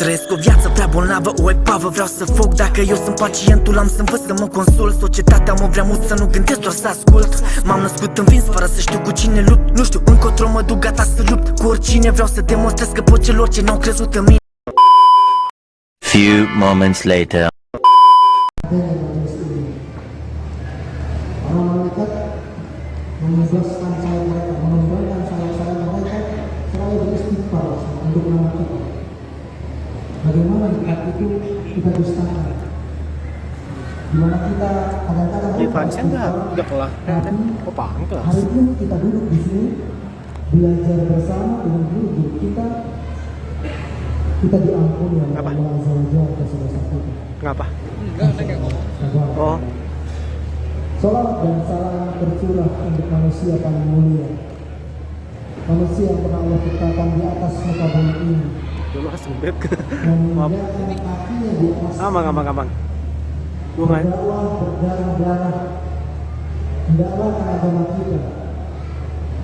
Trăiesc o viață prea bolnavă, o epavă. Vreau să foc, dacă eu sunt pacientul, am să învăț să mă consult. Societatea mă vrea mult să nu gândesc, doar să ascult. M-am născut învins fără să știu cu cine lupt. Nu știu încotro mă duc, gata să lupt cu oricine. Vreau să demonstrez că pot celor ce n-au crezut în mine. Few moments later. Malaikat menugaskan saya mereka, membantu saya mereka selalu beristighfar untuk nama kita. Bagaimana jika itu kita dustakan? Di mana kita kadang-kadang udah kelar. Oh, pangkas. Hari ini kita duduk di sini belajar bersama dengan guru kita diampuni oleh Allah Azza wa Jalla dosa-dosa kita. Kenapa? Oh. Salam dan salam tercurah untuk manusia paling mulia, manusia yang pernah Allah ciptakan di atas muka bumi ini. Dulu sempit. Menginjakkan kakinya di atas. Aman. Bunga. Berdarah-darah. Mendakwakan agama kita.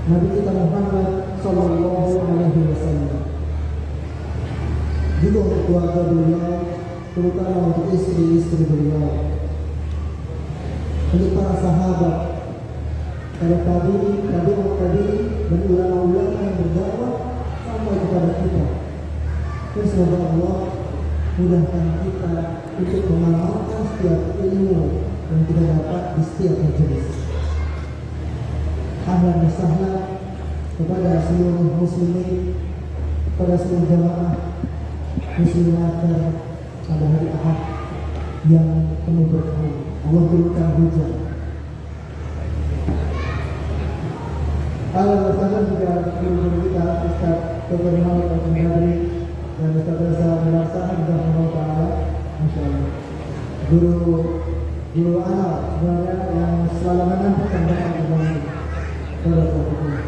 Nabi kita Muhammad Sallallahu Alaihi Wasallam. Juga untuk keluarga beliau, terutama untuk istri-istri beliau. Untuk para sahabat, para tabi'in, dan ulama-ulama yang berdakwah sampai kepada kita. Dan semoga Allah mudahkan kita untuk mengamalkan setiap ilmu yang kita dapat di setiap majelis. Ahlan wa sahlan kepada seluruh muslimin, kepada seluruh jamaah muslimat pada hari Ahad yang penuh berkah. Allah turunkan hujan. Alhamdulillah juga guru kita Ustaz Dr. Muhammad Al-Ghazali dan Ustaz Reza Melaksana sudah mengumpulkan, Masya Allah. Guru anak sebenarnya yang selalu menyampaikan banyak kebaikan.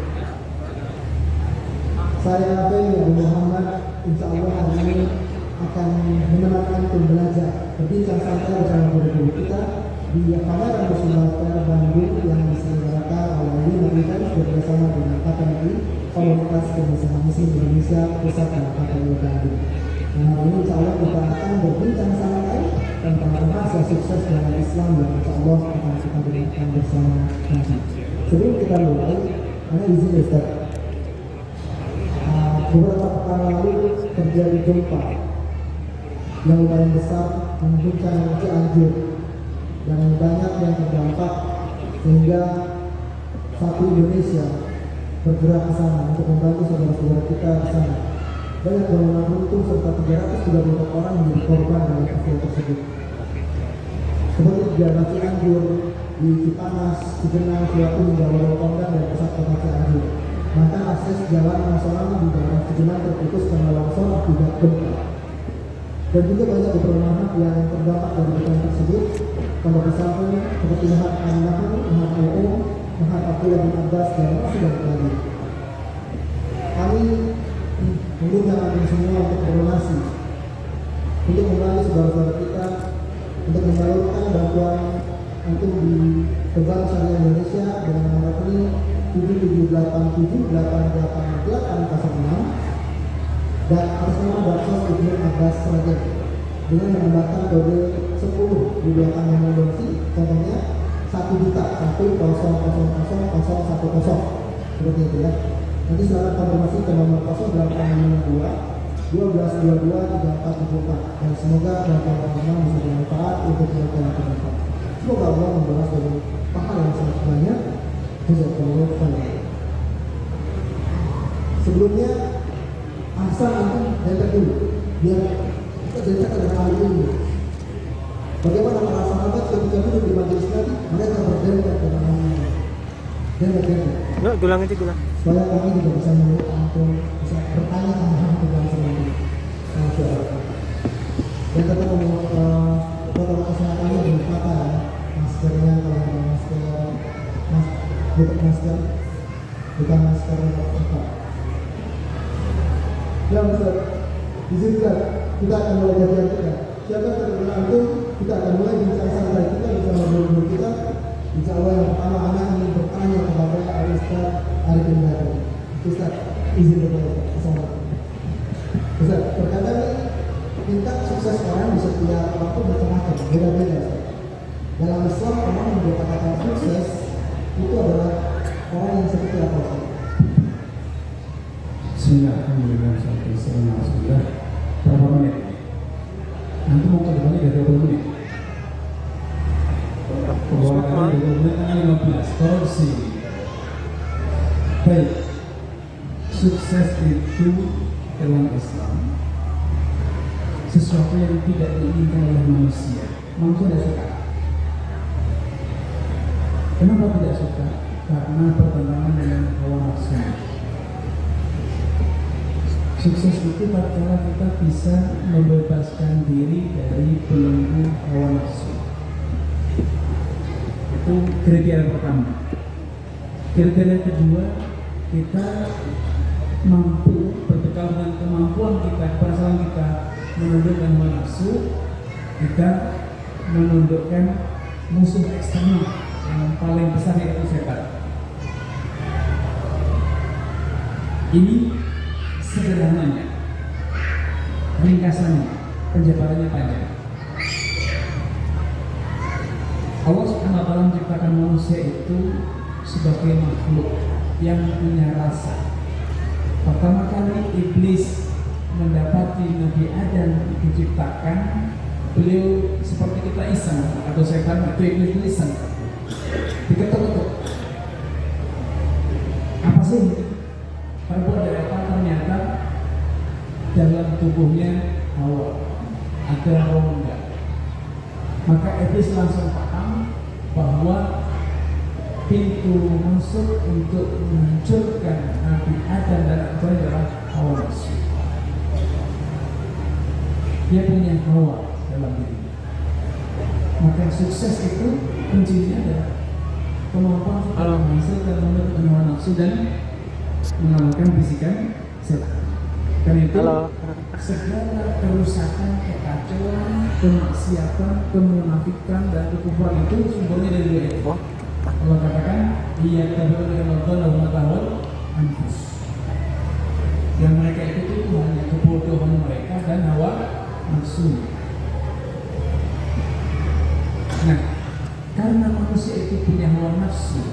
Saya Abu Muhammad, insya Allah hari ini akan menemani antum belajar berbincang santai bersama guru-guru kita di pameran Muslimater Bandung yang diselenggarakan oleh Nabi bersama dengan KPMI Komunitas Pengusaha Muslim Indonesia Pusat dan KPMI Bandung. Nah, ini insya Allah kita akan berbincang santai tentang rahasia sukses dalam Islam yang insya Allah akan kita dengarkan bersama nanti. Sebelum kita mulai, ada izin Ustaz. Beberapa pekan lalu terjadi gempa yang lumayan besar mengguncang Cianjur dan banyak yang terdampak sehingga satu Indonesia bergerak ke sana untuk membantu saudara-saudara kita di sana. Banyak bangunan runtuh serta 334 orang menjadi korban dalam peristiwa tersebut. Seperti di daerah Cianjur, di Cipanas, Cigenang, Suatu hingga Warokondan dan pusat kota Cianjur. Maka akses jalan nasional di daerah Cigenang terputus karena longsor akibat gempa. Dan juga banyak perumahan yang terdampak dari bencana tersebut. Pondok pesantren seperti Mahat Al-Nahl, Mahat Al-Um, Mahat Abdullah bin Abbas dan masih banyak lagi. Kami mengundang kami semua untuk berdonasi, untuk membantu saudara-saudara kita, untuk menyalurkan bantuan untuk di Bank Syariah Indonesia dengan nomor rekening 7787888806 dan atas nama Baksos Ibnu Abbas Sragen dengan menambahkan kode 10 di belakang nomor donasi, contohnya 1 juta 1000010 seperti itu ya. Nanti silakan konfirmasi ke nomor 0852 1222 3474 dan semoga bantuan teman-teman bisa bermanfaat untuk mereka yang terdampak. Semoga Allah membalas dari pahala yang sangat banyak. Jazakallahu khairan. Sebelumnya asal antum dengar dulu biar kita cerita dengan hal ini. Bagaimana para sahabat ketika duduk di majelis Nabi mereka berdendam dengan Allah. Dendam. Enggak, dulang aja dulang. Supaya kami juga bisa melihat antum bisa bertanya tentang Tuhan sendiri. Masya Allah. Dan tetap protokol kesehatannya dibuka ya. Maskernya kalau ada masker, bukan masker apa. Ya Ustaz, izinkan kita akan mulai kajian kita. Siapa terkenal antum, kita akan mulai bincang santai kita bersama guru-guru kita. Insya Allah yang pertama anak ingin bertanya kepada Ustaz Arifin Badri. Ustaz, izin kepada Ustaz. Ustaz, terkadang tingkat sukses orang di setiap orang itu macam-macam, beda-beda. Dalam Islam orang yang dikatakan sukses itu adalah orang yang seperti apa sih? Alhamdulillah sampai setengah sudah berapa menit? Nanti mau ke depannya dari 20 menit. Pembawaannya 20 menit hanya 15. Korupsi. Baik. Sukses itu dalam Islam sesuatu yang tidak diinginkan oleh manusia. Manusia tidak suka. Kenapa tidak suka? Karena bertentangan dengan hawa nafsu. Sukses itu tatkala kita bisa membebaskan diri dari belenggu hawa nafsu. Itu kriteria pertama. Kriteria kedua, kita mampu berbekal dengan kemampuan kita, perasaan kita menundukkan hawa nafsu, kita menundukkan musuh eksternal yang paling besar yaitu setan. Ini sederhananya, ringkasannya, penjabarannya panjang. Allah Subhanahu wa Ta'ala menciptakan manusia itu sebagai makhluk yang punya rasa. Pertama kali iblis mendapati Nabi Adam diciptakan, beliau seperti kita iseng, atau setan itu iblis iseng, diketuk-ketuk. Apa sih? Terbuat dari apa? Ternyata dalam tubuhnya Hawa ada rongga. Maka iblis langsung paham bahwa pintu masuk untuk menghancurkan Nabi Adam dan Abu adalah hawa nafsu. Dia punya hawa dalam diri. Maka sukses itu kuncinya adalah kemampuan kita menghasilkan menurut hawa nafsu dan mengalahkan bisikan setan. Karena itu segala kerusakan, kekacauan, kemaksiatan, kemunafikan dan kekufuran itu sumbernya dari dua itu. Allah katakan, ia tahun anfus. Yang mereka ikuti itu hanya kebodohan mereka dan hawa nafsu. Nah, karena manusia itu punya hawa nafsu,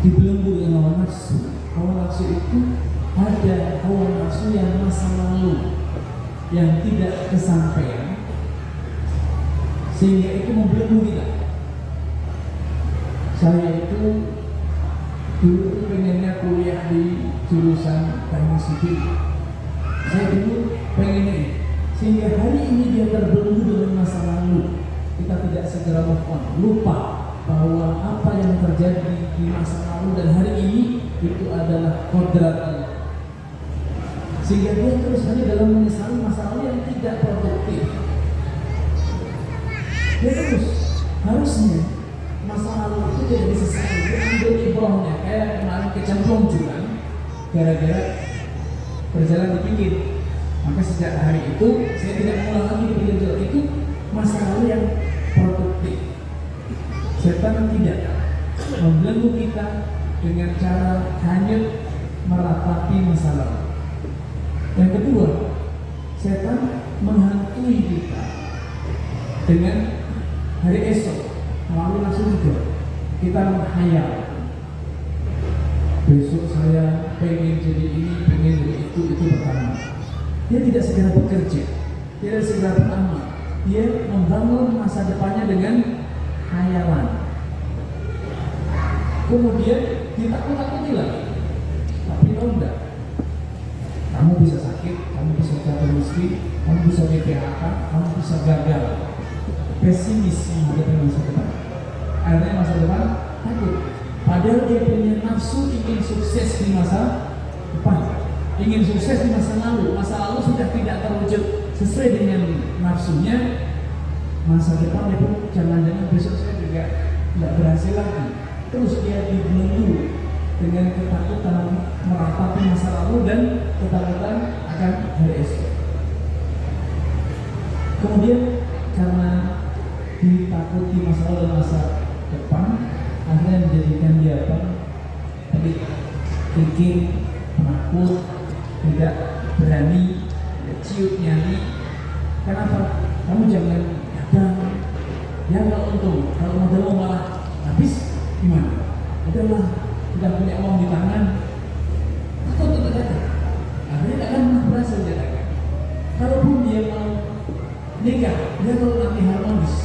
dibelenggu dengan hawa nafsu. Hawa nafsu itu ada hawa nafsu yang masa lalu yang tidak kesampaian, sehingga itu membelenggu kita. Saya itu dulu pengennya kuliah di jurusan teknik sipil. Saya dulu pengennya ini, sehingga hari ini dia terbelenggu dengan masa lalu. Kita tidak segera move on, lupa bahwa apa yang terjadi di masa lalu dan hari ini itu adalah kodrat Allah. Sehingga dia terus hanya dalam menyesali masa lalu yang tidak produktif. Dia terus harusnya masa lalu itu tidak disesali, diambil ibrahnya. Kayak kemarin kecemplung jurang gara-gara berjalan di pinggir. Maka sejak hari itu saya tidak mengulang lagi di pinggir jurang itu masa lalu yang produktif. Setan tidak membelenggu kita dengan cara hanyut meratapi masa lalu. Yang kedua, setan menghantui kita dengan hari esok melalui nafsu juga. Kita menghayal, besok saya pengen jadi ini, pengen jadi itu pertama. Dia tidak segera bekerja, tidak segera beramal. Dia membangun masa depannya dengan hayalan. Kemudian ditakut-takuti lagi. Tapi tahu enggak? Kamu bisa sakit, kamu bisa jatuh miskin, kamu bisa di PHK, kamu bisa gagal. Pesimis menghadapi masa depan. Akhirnya masa depan takut. Padahal dia punya nafsu ingin sukses di masa depan, ingin sukses di masa lalu. Masa lalu sudah tidak terwujud sesuai dengan nafsunya. Masa depan dia pun jangan-jangan besok saya juga tidak berhasil lagi. Terus dia dibelenggu dengan ketakutan meratapi masa lalu dan ketakutan akan hari esok. Kemudian karena ditakuti masa lalu dan masa depan, akhirnya menjadikan dia apa? Pelit, pikir, penakut, tidak berani, ciut nyali, Kenapa? Kamu jangan dagang. Ya kalau untung, kalau modal malah habis gimana? Adalah tidak punya uang di tangan atau tidak dagang. Akhirnya tidak akan pernah berhasil dia dagang. Kalaupun dia mau nikah, dia kalau nanti harmonis.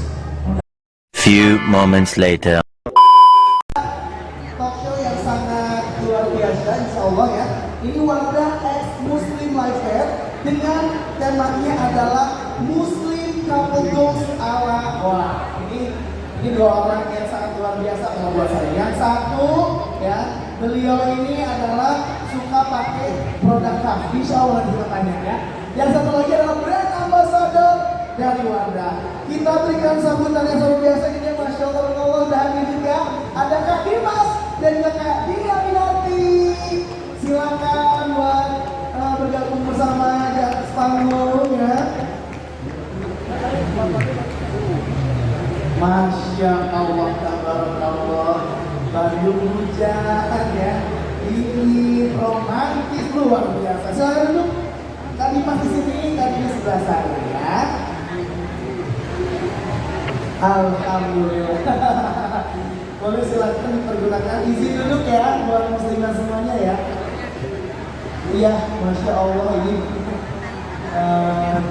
Few moments later. Talk show yang sangat luar biasa, insya Allah ya. Ini Wardah X Muslim Life Fair dengan temanya adalah Muslim Couple Goals ala. Wah, ini dua orang yang sangat luar biasa kalau buat saya. Yang satu ya, beliau ini adalah suka pakai produk kafe, insya Allah kita tanya ya. Yang satu lagi adalah brand ambassador dari Wardah. Kita berikan sambutan yang luar biasa ini, Masya Allah, dan ini juga ada Kak Dimas dan juga Kak Dina Minarti. Silakan buat bergabung bersama di atas panggung ya. Masya Allah, tabarakallah, Bandung hujan ya. Ini romantis luar biasa. Saya duduk, Kak Dimas di sini, Kak Dina sebelah saya ya. Alhamdulillah. Boleh silakan pergunakan izin duduk ya buat musliman semuanya ya. Iya, Masya Allah, ini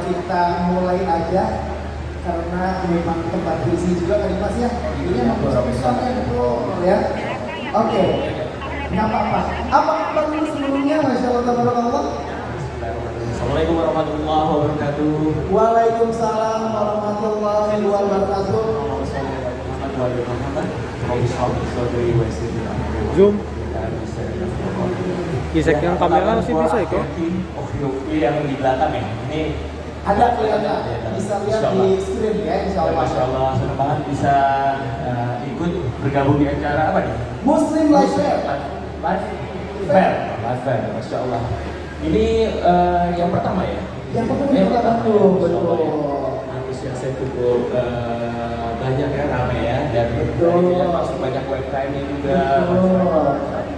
kita mulai aja karena memang tempat berisi juga kan Mas ya. Ini memang besar-besarnya betul ya. Oke, nggak apa-apa. Apa kabar dulu sebelumnya, Masya Allah, tabarakallah. Assalamualaikum warahmatullahi wabarakatuh. Waalaikumsalam warahmatullahi wabarakatuh. Zoom. Gesekkan kamera sih bisa itu. Yang di belakang ya. Ini Ada kelihatan, bisa lihat di screen ya, insya Allah. Masya Allah, senang banget bisa ikut bergabung di acara apa nih? Muslim Life Fair. Live Fair. Live Fair, Masya Allah. Ini yang pertama ya? Yang pertama tuh, betul. Antusiasnya cukup banyak ya, ramai ya. Dan Betul. masuk banyak UMKM-nya juga.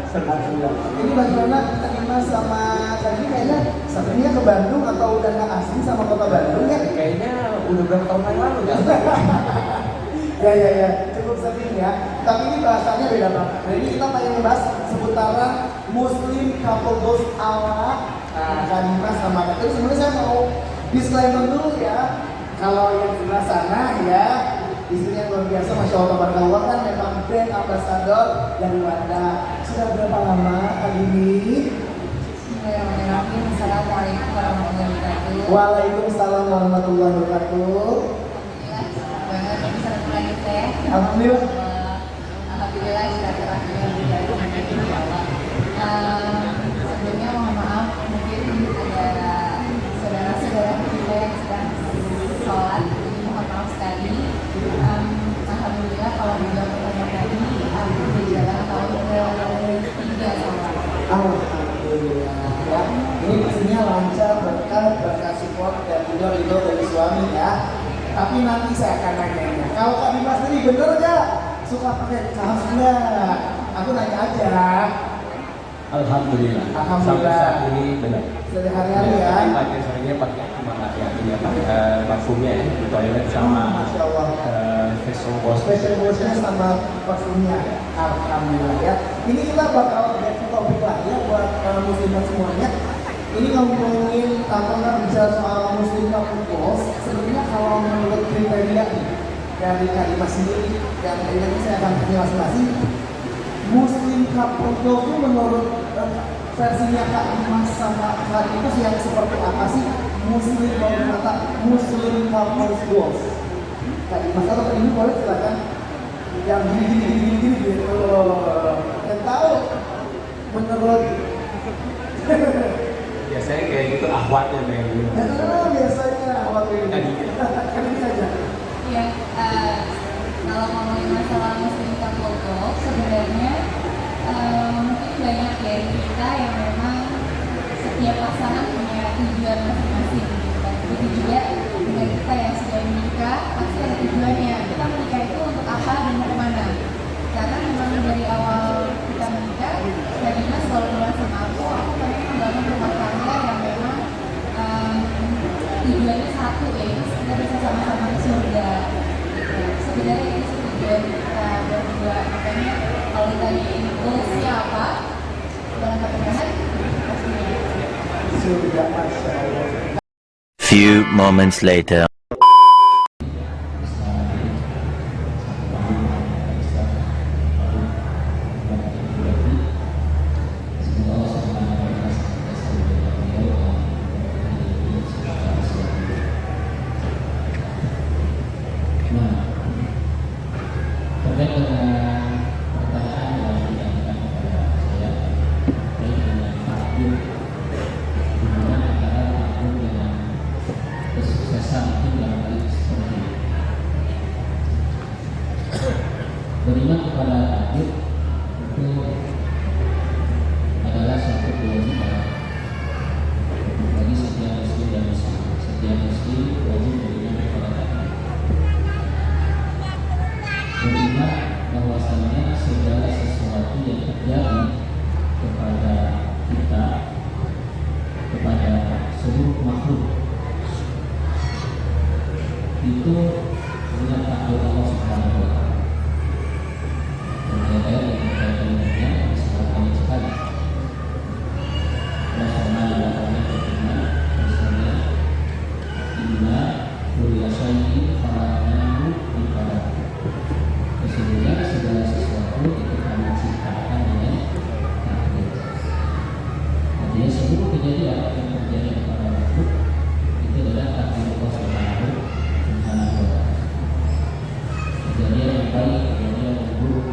Ini bagaimana kita Dimas sama tadi kayaknya satunya ke Bandung atau udah nggak asing sama kota Bandung ya? Kayaknya udah berapa tahun yang lalu ya? Ya, cukup sering ya. Tapi ini bahasanya beda banget. Nah, ini kita pengen ngebahas seputaran Muslim Couple Goals ala Kak Dimas sama Kak. Terus sebenarnya saya mau disclaimer dulu ya. Kalau yang sebelah sana ya, istrinya luar biasa, Masya Allah, tabarakallah, kan memang brand ambassador dari Wardah. Sudah berapa lama Kak Dini? Bismillahirrahmanirrahim. Assalamualaikum warahmatullahi wabarakatuh. Waalaikumsalam warahmatullahi wabarakatuh. Alhamdulillah, senang banget bisa ketemu lagi teh. Alhamdulillah. Alhamdulillah silaturahmi berjalan dengan insya Allah. Sebelumnya mohon maaf, mungkin ada saudara-saudara kita yang sedang sholat, jadi mohon maaf sekali. Alhamdulillah kalau juga pertama kali aku berjalan tahun ke-3 sholat. Alhamdulillah ya. Ini pastinya lancar berkat support dan juga ridho dari suami ya. Tapi nanti saya akan nanya. Kalau Kak Dimas sendiri bener nggak suka pakai kaos enggak? Aku nanya aja. Alhamdulillah. Alhamdulillah. Sampai saat ini benar. Sehari-hari ya. Pakai seringnya pakai cuma pakai ini pakai parfumnya ya di toilet sama Masya Allah. facial wash. Special washnya sama parfumnya. Alhamdulillah ya. Ini kita bakal ganti topik lagi ya buat muslimat semuanya. Ini ngomongin atau nggak bicara soal Muslim Couple Goals. Sebenarnya kalau menurut kriteria nih dari Kak Dimas sendiri dan ini saya akan tanya masing-masing. Muslim Couple Goals itu menurut versinya Kak Dimas sama Kak Dimas yang seperti apa sih? Muslim kata Muslim Couple Goals. Kak Dimas atau Kak ini boleh silakan. Yang gini gitu. Yang tahu menurut Biasanya kayak gitu ahwatnya kayak gitu. biasanya waktu ini saja. Ya, kalau ngomongin masalah Muslim Couple Goals, sebenarnya mungkin banyak dari kita yang memang setiap pasangan punya tujuan masing-masing gitu kan. Begitu juga dengan kita yang sudah menikah, pasti ada tujuannya. Kita menikah itu untuk apa dan mau kemana? Karena memang dari awal kita menikah, Kak Dimas selalu bilang sama aku pengen membangun rumah tangga yang memang satu ya, kita bisa sama-sama di surga. Gitu. Sebenarnya ini sih tujuan kita berdua. Makanya kalau ditanyain goalsnya apa, dalam pernikahan pastinya Surga, Masya Allah. Few moments later. Terkait dengan pertanyaan yang ditanyakan kepada saya terkait dengan takdir, di mana antara takdir dengan kesuksesan itu dalam hal seperti ini. Beriman kepada takdir itu adalah suatu kewajiban bagi setiap muslim dan muslim. Setiap muslim wajib beriman kepada takdir. Beriman bahwasanya segala sesuatu yang terjadi kepada kita, kepada seluruh makhluk itu dengan takdir Allah Subhanahu wa Ta'ala. Dan ayat yang berkaitan dengannya sangat banyak sekali. Rasulullah berfirman, misalnya, Inna kulla syai'in khalaqnahu biqadar. Sesungguhnya segala sesuatu itu kami ciptakan dengan takdir. Artinya seluruh kejadian yang terjadi kepada makhluk itu adalah takdir Allah Subhanahu wa Ta'ala. Kejadian yang baik, kejadian yang buruk,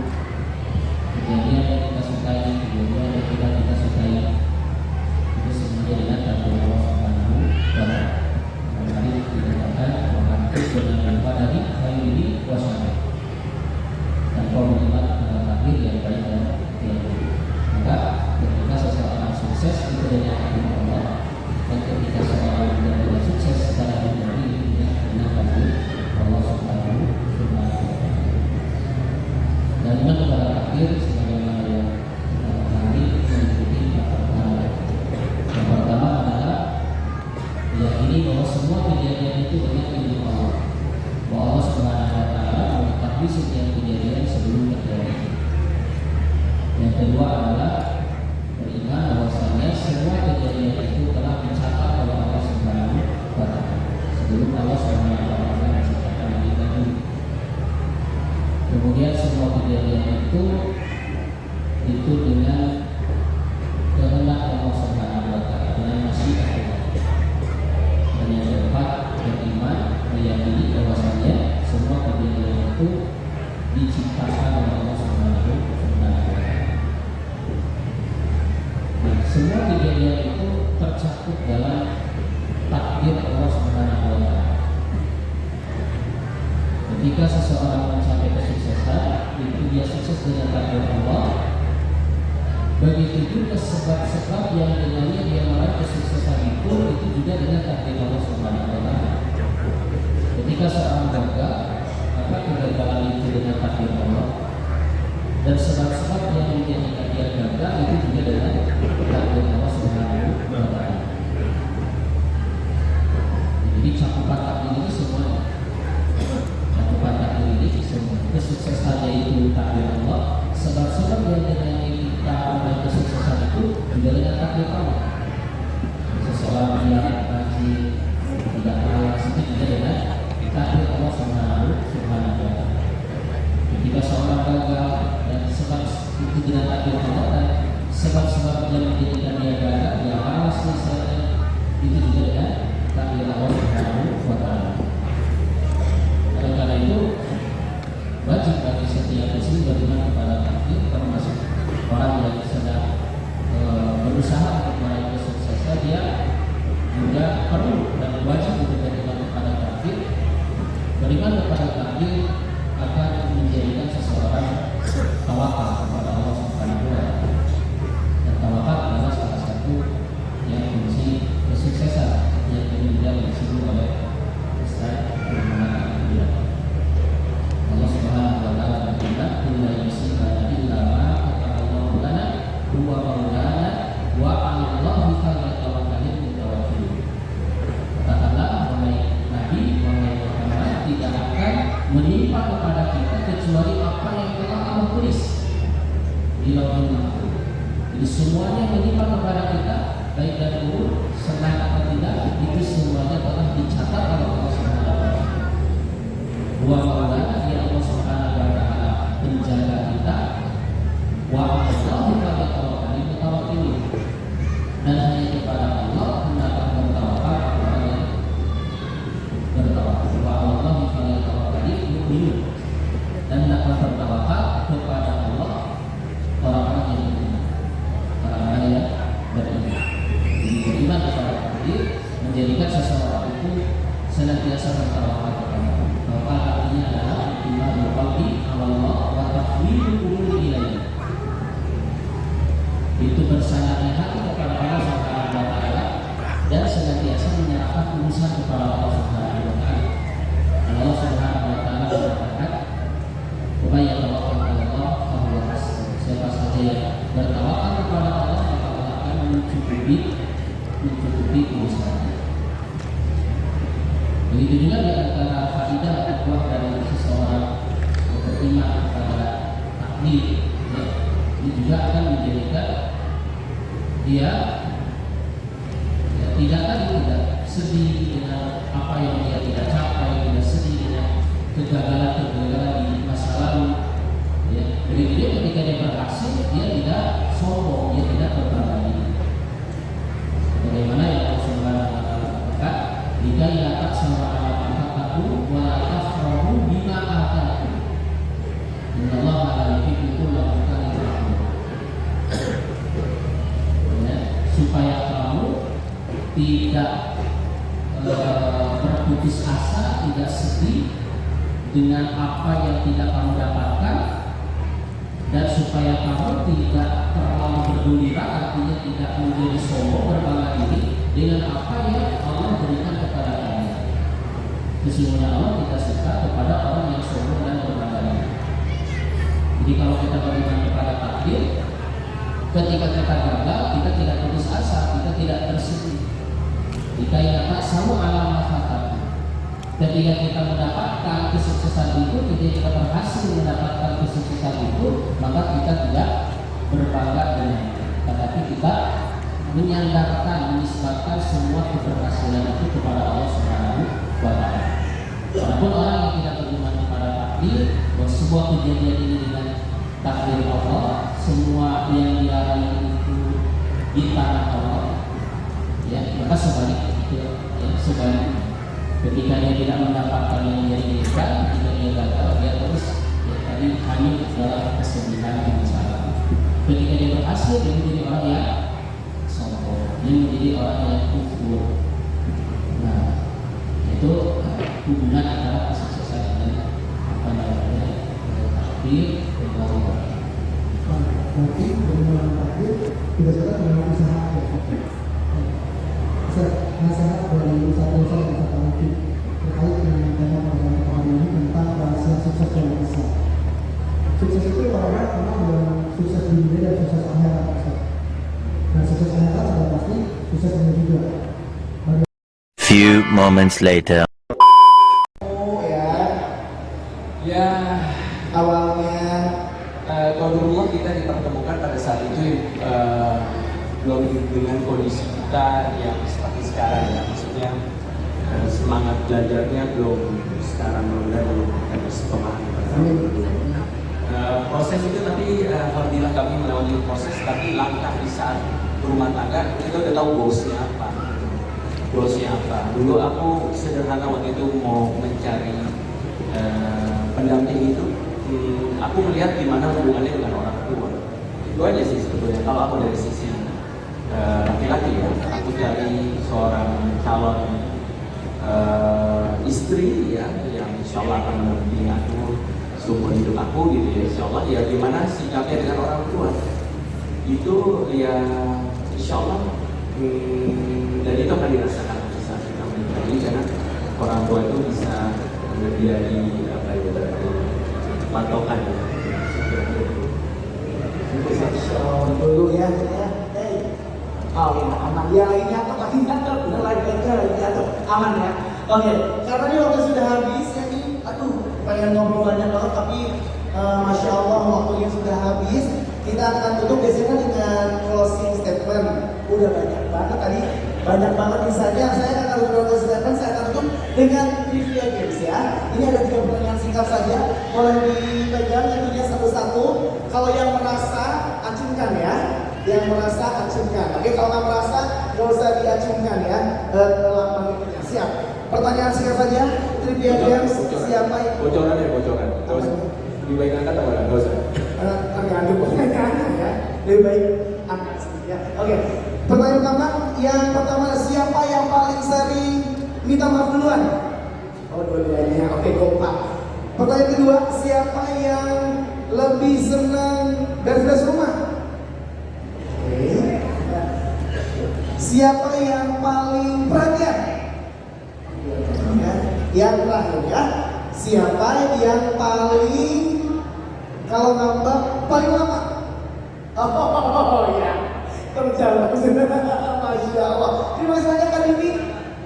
kejadian yang kita sukai, kejadian yang tidak kita sukai, itu semuanya adalah takdir Allah Subhanahu wa Ta'ala. Mari dikatakan bahwa itu dengan dari khairi wa syarri. Tanpa melihat takdir yang baik dan yang buruk. Maka ketika seseorang sukses itu dengan takdir Allah, dan ketika seseorang tidak sukses secara pribadi itu dengan takdir Allah Subhanahu wa Ta'ala. Dan iman kepada takdir sebagaimana yang kita pahami meliputi empat hal. Yang pertama adalah meyakini bahwa semua kejadian itu dengan ilmu Allah. Bahwa Allah Subhanahu wa Ta'ala mengetahui setiap kejadian sebelum terjadi. Yang kedua adalah beriman bahwasanya semua kejadian itu telah dicatat oleh Allah Subhanahu wa Ta'ala sebelum Allah Subhanahu wa Ta'ala menciptakan kita dulu. Kemudian semua kejadian itu dengan kehendak Allah Subhanahu wa Ta'ala, dengan masyiat Allah. Dan yang keempat, beriman meyakini bahwasanya semua kejadian itu diciptakan oleh Allah Subhanahu wa Ta'ala. Nah, semua kejadian itu tercakup dalam takdir Allah Subhanahu wa Ta'ala. Ketika seseorang mencapai kesuksesan, itu dia sukses dengan takdir Allah. Begitu juga sebab-sebab yang dengannya dia meraih kesuksesan itu juga dengan takdir Allah Subhanahu wa Ta'ala. Ketika seorang gagal, maka kegagalan itu dengan takdir Allah. Dan sebab-sebab yang menjadikan dia gagal itu juga dengan takdir Allah Subhanahu wa Ta'ala. Jadi cakupan takdir ini semuanya. Cakupan takdir ini semua. Kesuksesannya itu takdir Allah. Sebab-sebab yang dengannya kita meraih kesuksesan itu juga dengan takdir Allah. Seseorang yang rajin, tidak malas itu juga dengan takdir Allah Subhanahu wa Ta'ala. Ketika seorang gagal dan sebab itu dengan takdir Allah dan sebab-sebab yang menjadikan dia gagal, dia malas misalnya, itu juga dengan takdir Allah Subhanahu wa Ta'ala. Oleh karena itu wajib bagi setiap muslim beriman kepada takdir, termasuk orang yang sedang berusaha untuk meraih kesuksesan, dia juga perlu dan wajib untuk beriman kepada takdir. Beriman kepada takdir akan menjadikan seseorang tawakal kepada Allah Subhanahu wa Ta'ala. Dan tawakal adalah salah satu yang kunci kesuksesan yang kemudian disebut oleh Ustaz Muhammad Abdullah. Allah Subhanahu wa Ta'ala berfirman, "Kulla yusibana illa ma kataballahu lana huwa maulana wa 'ala Allahi falyatawakkalul mutawakkilun." Katakanlah wahai kecuali apa yang telah Allah tulis di Lauhul Mahfuz. Jadi semuanya yang menimpa kepada kita, baik dari umur, senang atau tidak, itu semuanya telah dicatat oleh Allah Subhanahu wa Ta'ala. Wa maulana, ya Allah Subhanahu wa Ta'ala penjaga kita. Wa Allahu falyatawakkalul mutawakkilun. Dan hanya kepada Allah hendaklah bertawakal orang yang bertawakal. Wa Allahu falyatawakkalul mu'minun. Dan hendaklah bertawakal kepada Allah orang-orang yang beriman. Orang-orang yang beriman. Jadi beriman kepada takdir menjadikan seseorang itu senantiasa bertawakal kepada Allah. Tawakal artinya adalah imanul qalbi 'ala Allah wa tafwidul umuri ilaihi. Itu bersandarnya hati kepada Allah Subhanahu wa Ta'ala dan senantiasa menyerahkan urusan kepada Allah Subhanahu wa Ta'ala. Allah Subhanahu wa Ta'ala berkata, "Wa yatawakkal 'ala Allah fa huwa hasbuh." Siapa saja yang bertawakal kepada Allah, maka Allah akan mencukupi urusannya. Begitu juga di antara faidah buah dari seseorang beriman kepada takdir, ya, ini juga akan menjadikan dia tidak sedih dengan apa yang dia tidak capai, tidak sedih dengan kegagalan di masa lalu. Ya, begitu juga ketika dia berhasil, dia tidak sombong, dia tidak berbangga diri. Bagaimana yang Allah Subhanahu wa Ta'ala katakan, "Jika ia tak sama anak aku, wa tafrahu bima ataku. Innallaha la yuhibbu kulla mukhtalin fakhur." Supaya kamu tidak berputus asa, tidak sedih dengan apa yang tidak kamu dapatkan, dan supaya kamu tidak terlalu bergembira, artinya tidak menjadi sombong, berbangga diri dengan apa yang Allah berikan kepada kamu. Sesungguhnya Allah tidak suka kepada orang yang sombong dan berbangga diri. Jadi kalau kita beriman kepada takdir, ketika kita gagal, kita tidak putus asa, kita tidak tersedih. Jika ia tak sama alam masyarakat, ketika kita mendapatkan kesuksesan itu, ketika kita berhasil mendapatkan kesuksesan itu, maka kita tidak berbangga dengan itu, tetapi kita menyandarkan, menisbatkan semua keberhasilan itu kepada Allah Subhanahu wa Ta'ala. Walaupun orang yang tidak beriman kepada takdir, bahwa sebuah kejadian ini dengan takdir Allah, semua yang dia raih itu di tangan Allah, ya, maka sebaliknya, ya, sebaliknya, ketika dia tidak mendapatkan yang dia inginkan, ketika dia gagal, dia terus tadi hanyut dalam kesedihan dan masalah. Ketika dia berhasil, dia menjadi orang yang sombong, dia menjadi orang yang kufur. Nah, itu hubungan antara kesuksesan dan apa namanya takdir dan Allah. Nanti dengan takdir tidak salah dengan usaha nasihat dari usaha-usaha yang kita lakukan terkait dengan tema pada hari ini tentang rahasia sukses dalam Islam. Sukses itu orang-orang kenal dengan sukses di dunia dan sukses akhirat. Nah, sukses akhirat sudah pasti sukses dunia juga. Few moments later. Ya, Awalnya qadarullah kita dipertemukan pada saat itu belum dengan kondisi kita yang seperti sekarang, ya, maksudnya semangat belajarnya belum sekarang, belum ada pemahaman. Proses itu tapi alhamdulillah kami melewati proses, tapi langkah di saat berumah tangga kita udah tahu goalsnya apa. Dulu aku sederhana waktu itu mau mencari pendamping itu, aku melihat gimana hubungannya dengan orang tua. Itu aja sih sebetulnya. Kalau aku dari sisi laki-laki, ya, aku cari seorang calon istri, ya, yang insya Allah akan mendampingi aku seumur hidup aku, gitu ya, insya Allah. Ya, gimana sikapnya dengan orang tua itu, ya, insya Allah, dan itu akan dirasakan saat kita menikah, karena orang tua itu bisa menjadi apa ya, patokan. dulu ya, oh ya, aman. Ya lagi nyatok, udah lagi nyatok, aman ya. Oke, karena ini waktu sudah habis ya nih, aduh, pengen ngobrol banyak banget, tapi Masya Allah waktunya sudah habis. Kita akan tutup biasanya dengan closing statement. Udah banyak banget tadi, banyak banget misalnya. Saya akan closing statement, saya akan tutup dengan trivia games ya. Ini ada 3 pertanyaan singkat saja. Boleh dipegang tentunya satu-satu. Kalau yang merasa acungkan ya. Yang merasa acungkan. Oke, kalau nggak merasa nggak usah diacungkan ya. Lambang itunya. Siap. Pertanyaan singkat saja. Trivia games. Siapa yang Bocoran ya, bocoran. Terus lebih baik angkat atau enggak usah? tergantung pertanyaannya ya. Lebih baik angkat sedikit ya. Oke. Pertanyaan pertama. Yang pertama, siapa yang paling sering minta maaf duluan? Oh, dua-duanya. Oke, kompak. Pertanyaan kedua, siapa yang lebih senang beres-beres rumah? Oke. Siapa yang paling perhatian? Yang terakhir ya. Siapa yang paling kalau nambah paling lama? Oh ya, terjawab. Masya Allah. Terima kasih banyak Kak Dimi.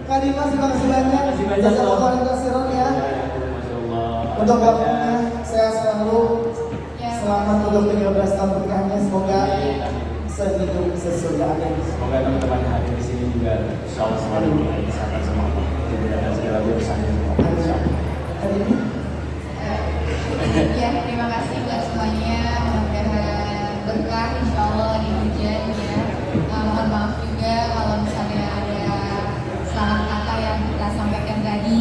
Kak Dimas, terima kasih banyak. Jazakallahu khairan ya. Untuk gabungnya, saya selalu selamat untuk 13 tahun pernikahannya. Semoga sehidup sesudah. Semoga teman-teman yang hadir di sini juga insya Allah selalu diberi kesehatan sama Allah. Tidak segala urusannya semua. Insya Allah. Kak Dimi. Ya, terima kasih buat semuanya. Mudah-mudahan berkah insya Allah di hujan ya. Mohon maaf juga kalau misalnya ada salah kata yang kita sampaikan tadi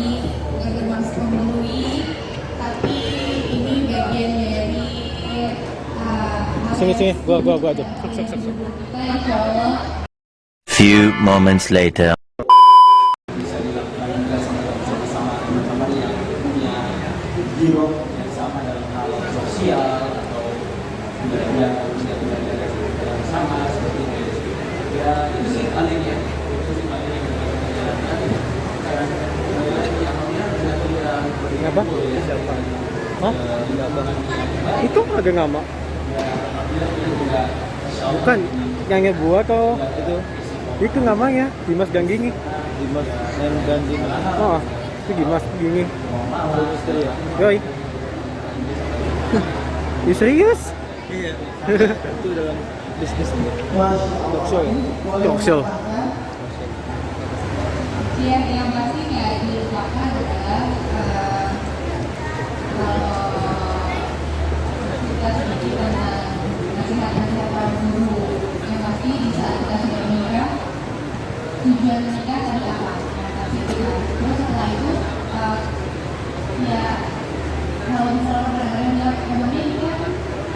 nggak bermaksud menggurui, tapi ini bagian dari Sini, gua aja. kita insya Allah. Few moments later. Bisa dilakukan juga sama teman-teman yang punya giro yang sama dalam hal sosial atau belajar yang sama seperti itu. Ya itu sih paling ya. Itu sih paling yang kita jalankan. Karena yang sudah kita berikan Apa? ya. Siapa? Hah? Apa? Itu agak ngama. Bukan yang gua atau itu namanya Dimas Ganggini. Dimas Ganggini. Oh, itu Dimas Ganggini. Istri ya. Yoi. Ya serius? Iya. Itu dalam bisnis talk show. Talk show. Ya, yang pasti nggak dilupakan adalah kalau kita sedikit tentang nasihat-nasihat para guru, yang pasti di saat kita sudah menikah, tujuan menikah adalah apa? Tapi kita terus setelah itu ya kalau misalnya kadang-kadang bilang emangnya nikah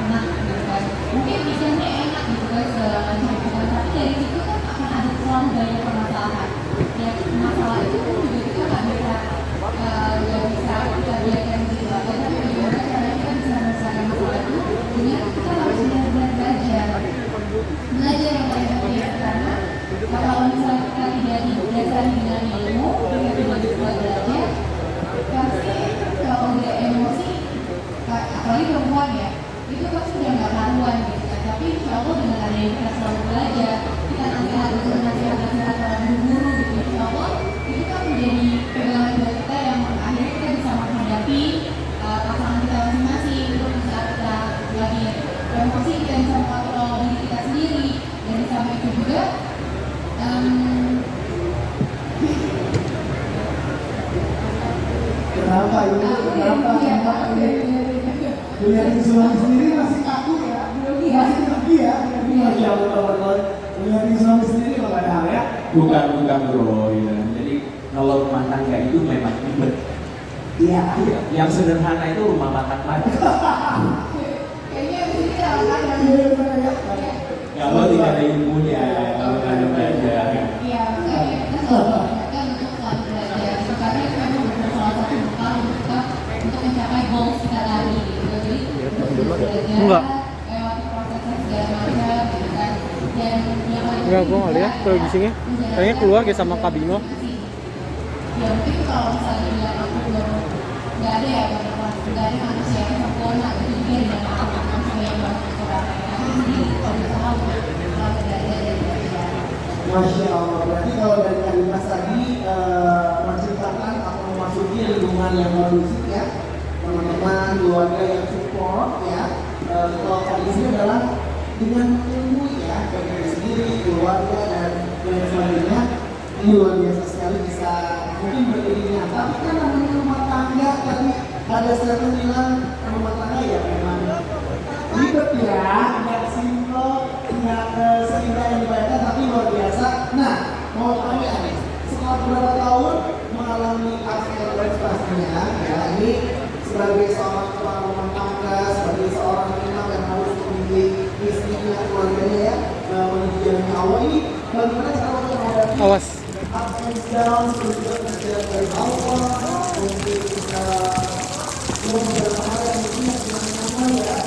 enak gitu kan, mungkin nikahnya enak gitu kan segala macam gitu kan, tapi dari situ kan akan ada selalu banyak permasalahan. Ya masalah itu kan juga kita nggak bisa kita biarkan gitu aja, tapi bagaimana caranya kita bisa menyelesaikan masalah itu dengan kita harus benar-benar belajar yang paling penting, karena kalau misalnya kita tidak didasari dengan ilmu dengan belajar pasti kalau udah emosi apalagi perempuan ya itu pasti udah nggak karuan gitu kan, tapi insya Allah dengan adanya kita selalu belajar, kita nasihat para guru gitu, insya Allah itu kan menjadi pegangan buat kita yang akhirnya kita bisa menghadapi pasangan kita masing-masing. Terus saat kita lagi emosi kita bisa mengontrol diri kita sendiri, dan di samping itu juga Kenapa ini? Kenapa ini? Melihat suami sendiri masih kaku ya? Masih tinggi ya? Masya Allah. Melihat suami sendiri kalau ada hal ya? Bukan bro, ya. Jadi kalau rumah tangga itu memang ribet. Iya. Yang sederhana itu rumah makan Padang. kayaknya ini kita akan Kalau tidak ada ilmunya, kalau tidak ada belajar. iya, makanya kita selalu mengingatkan untuk selalu belajar, karena itu memang benar salah satu bekal untuk kita untuk mencapai goals kita tadi gitu. Jadi belajar Enggak. lewati prosesnya segala macam gitu kan, dan yang paling Enggak, gua nggak lihat kalau di sini. Kayaknya keluar ya sama Kabino. ya mungkin kalau misalnya bilang aku belum nggak ada ya nggak ada manusia yang sempurna, itu juga dengan manusia yang berkurang, tapi sendiri kalau bisa tahu kalau tidak ada dari belajar. Masya Allah. Berarti kalau dari Kalimas tadi menciptakan atau memasuki lingkungan yang kondusif ya, teman-teman keluarga yang support ya. Kalau di sini adalah dengan ilmu ya, baik dari sendiri, keluarga dan lain sebagainya. Ini luar biasa sekali bisa mungkin berdiri nyata. Tapi kan namanya rumah tangga, tapi ada satu bilang rumah tangga ya memang ribet ya, nggak simple, nggak seindah yang dibayangkan, tapi luar biasa. Nah, mau tanya nih, setelah beberapa tahun mengalami ups and downs pastinya, ya ini sebagai seorang kepala rumah tangga, sebagai seorang imam yang harus memilih istrinya, keluarganya ya, menuju jalan Allah ini, bagaimana cara untuk menghadapi Awas. ups and downs, terus juga kejalan dari Allah, mungkin beberapa hal yang mungkin nyaman ya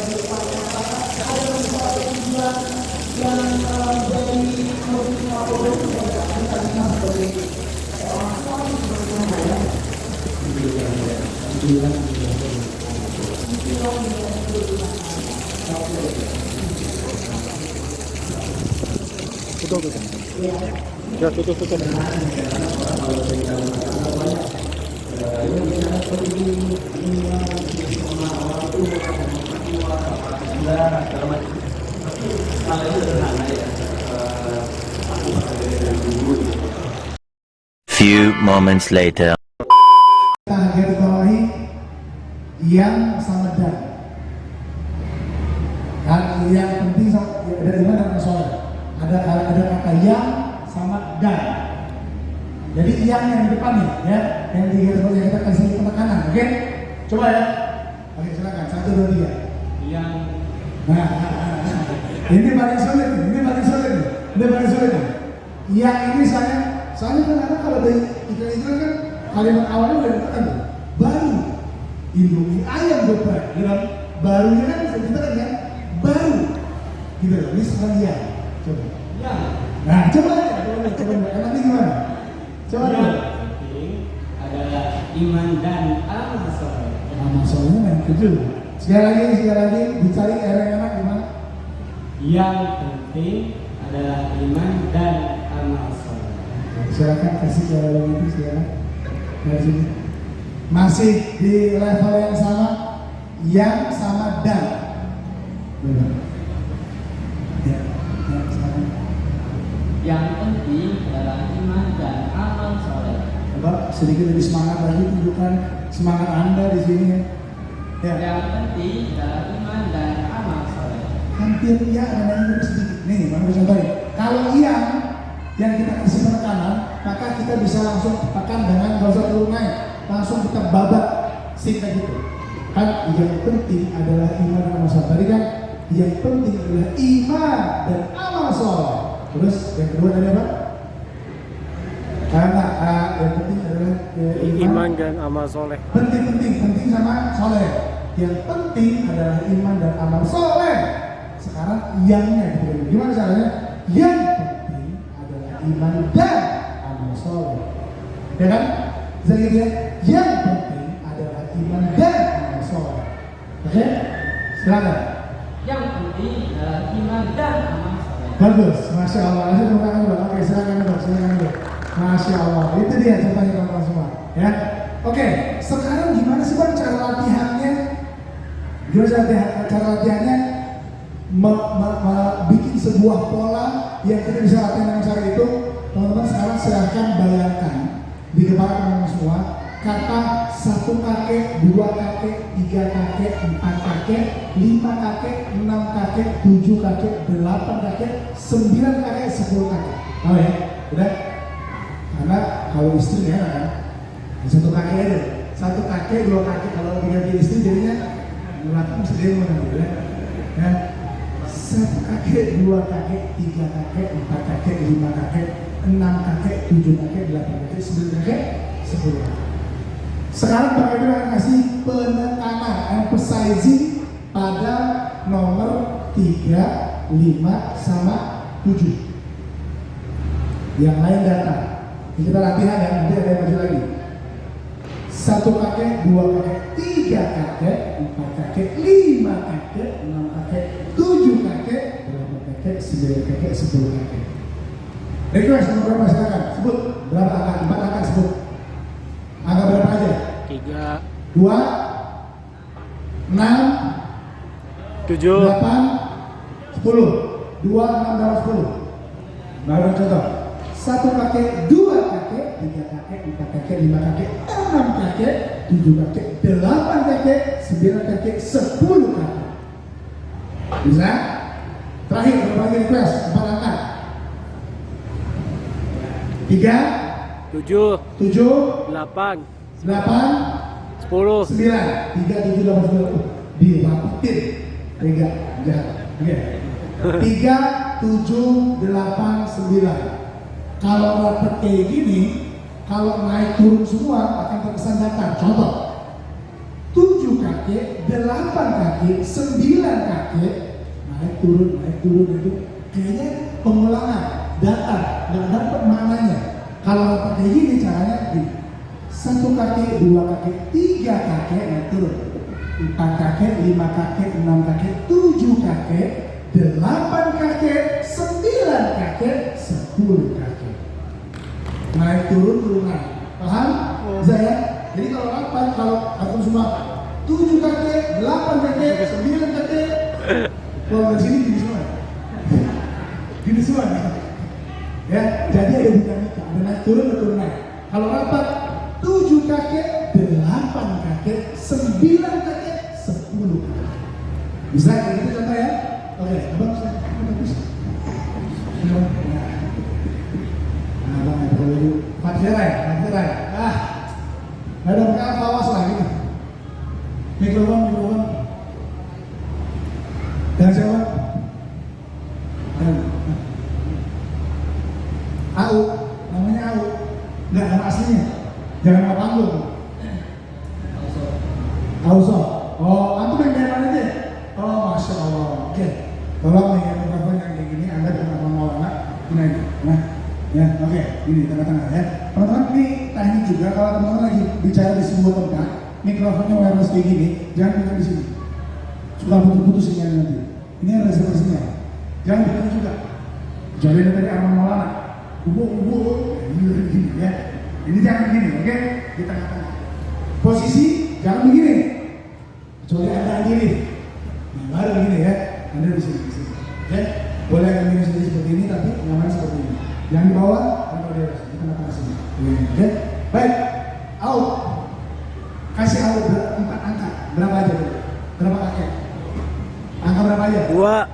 di depan masyarakat, ada beberapa tujuan yang menjadi lebih favorit dan kita sebagai seorang suami sebenarnya ya. Ya, tutup. Few moments later. Kita garis bawahi yang sama dan yang penting dari mana ada soal ada kata yang sama dan. Jadi yang di depan nih ya, yang di garis bawah yang kita kasih penekanan, oke? Coba ya. Oke, silakan 1, 2, 3. Yang Nah, ini paling sulit nih, ini paling sulit nih. Yang ini soalnya kan ada kalau dari iklan kan kalimat awalnya udah ditekan tuh. Baru Indomie ayam geprek, gitu kan? Barunya kan bisa ditekan kan? Baru, gitu loh. Ini sekarang ya, coba. yang Nah, coba enaknya gimana? Coba yang dulu. penting adalah iman dan amal soleh. Nah, masalahnya yang kedua. Sekali lagi dicari air yang enak gimana? Yang penting adalah iman dan amal soleh. Silakan kasih cara itu silakan dari sini. Masih di level yang sama dan. Ya, silakan. Yang penting adalah iman dan amal soleh. Coba sedikit lebih semangat lagi, tunjukkan semangat Anda di sini ya. Ya, Yang penting adalah iman dan amal soleh. hampir iya ada yang lebih sedikit. Nih, Bang bisa baik. Kalau iya yang kita kasih penekanan, maka kita bisa langsung tekan dengan gak usah turun naik, langsung kita babat singkat gitu. Kan yang penting adalah iman dan amal soleh. Tadi kan yang penting adalah iman dan amal soleh. Terus yang kedua tadi apa? Karena yang penting adalah Iman dan amal soleh. penting sama soleh. Yang penting adalah iman dan amal soleh. Sekarang yangnya gitu. Gimana caranya? Yang penting adalah iman dan amal soleh. Ya kan? Bisa gitu ya? Yang penting adalah iman dan amal soleh. Oke? Silakan. Yang penting adalah iman dan amal soleh. Bagus, masya Allah. Saya tepuk tangan dulu. Oke, silakan dulu. Masya Allah. Itu dia contohnya teman-teman semua. Ya. Oke, sekarang gimana sih Bang cara latihannya? Gimana cara latihannya? Bikin sebuah pola yang kita bisa latihan dengan cara itu. Teman-teman sekarang silahkan bayangkan di kepala teman-teman semua kata 1 kakek, 2 kakek, 3 kakek, 4 kakek, 5 kakek, 6 kakek, 7 kakek, 8 kakek, 9 kakek, 10 kakek. Tahu ya? Udah? Karena kalau istri ya kan 1 kakek aja. 1 kakek, 2 kakek, kalau diganti istri jadinya belakang mesti dia mau nanti ya. Ya. 1 kakek, 2 kakek, 3 kakek, 4 kakek, 5 kakek, 6 kakek, 7 kakek, 8 kakek, 9 kakek, 10 kakek. Sekarang Pak Kevin akan kasih penekanan, emphasizing pada nomor 3, 5, sama 7. Yang lain datang. Kita latihan ya, nanti ada yang maju lagi. 1 kakek, 2 kakek, 3 kakek, 4 kakek, 5 kakek, 6 kakek, 7 kakek, 8 kakek, 9 kakek, 10 kakek. Request nomor berapa silakan? Sebut berapa angka? 4 angka sebut. Angka berapa aja? 3, 2, 7. 8, 10. 2, 6, 8, 10. Baru contoh. 1 kakek, 2 kakek, 3 kakek, 4 kakek, 5 kakek, 6 kakek, 7 kakek, 8 kakek, 9 kakek, 10 kakek. Bisa? Terakhir, berbagi request, 4 angka. 3, 7. 7, 8. 8, 10. 9, 3, 7, 8, 10. Dirapetin. 3, jahat. Oke. 3, 7, 8, 9. Kalau rapet kayak gini, kalau naik turun semua akan terkesan datar. Contoh, 7 kakek, 8 kakek, 9 kakek, naik turun itu kayaknya pengulangan, datar, nggak dapat maknanya. Kalau rapet kayak gini caranya gini. 1 kakek, 2 kakek, 3 kakek naik turun, 4 kakek, 5 kakek, 6 kakek, 7 kakek, 8 kakek, 9 kakek, 10 kakek. Naik turun naik. Paham? Bisa ya? Jadi kalau rapat, kalau aku semua 7 kakek, 8 kakek, 9 kakek, kalau dari sini gini semua. Gini semua. Ya, jadi ada dinamika, ada naik turun naik. Kalau rapat 7 kakek, 8 kakek, 9 kakek, 10 kakek. Bisa kayak gitu contoh ya? Oke, abang bisa. Nah, abang ada dulu. Fatfirai. Ah, ada mereka awas lah gitu. Mikrofon. Dan siapa? Au, namanya Au. Enggak nama aslinya. Jangan nama panggung. Auso. Oh, antum yang dari mana aja? Oh, masya Allah. Oke. Tolong nih yang mikrofon yang kayak gini, Anda dengan abang Maulana, ini aja. Nah, ya, oke. Ini tengah-tengah ya. Teman-teman, ini teknik juga kalau teman-teman lagi bicara di sebuah tempat, mikrofonnya wireless kayak gini, jangan bicara di sini. Suka putus-putus sinyalnya nanti. Ini ada reservasinya. Jangan bicara juga. Kecuali dari abang Maulana. Gini ya. Ini jangan begini, oke? Di tengah-tengah. Posisi jangan begini. Kecuali Anda diri. Nah, baru begini ya. Anda di sini. Oke? Boleh begini sendiri seperti ini, tapi nyaman seperti ini. Yang di bawah, Anda di atas. Di tengah-tengah sini. Oke? Baik. Out. Kasih out 4 angka. Berapa aja dulu? Berapa kakek? Angka berapa aja? 2.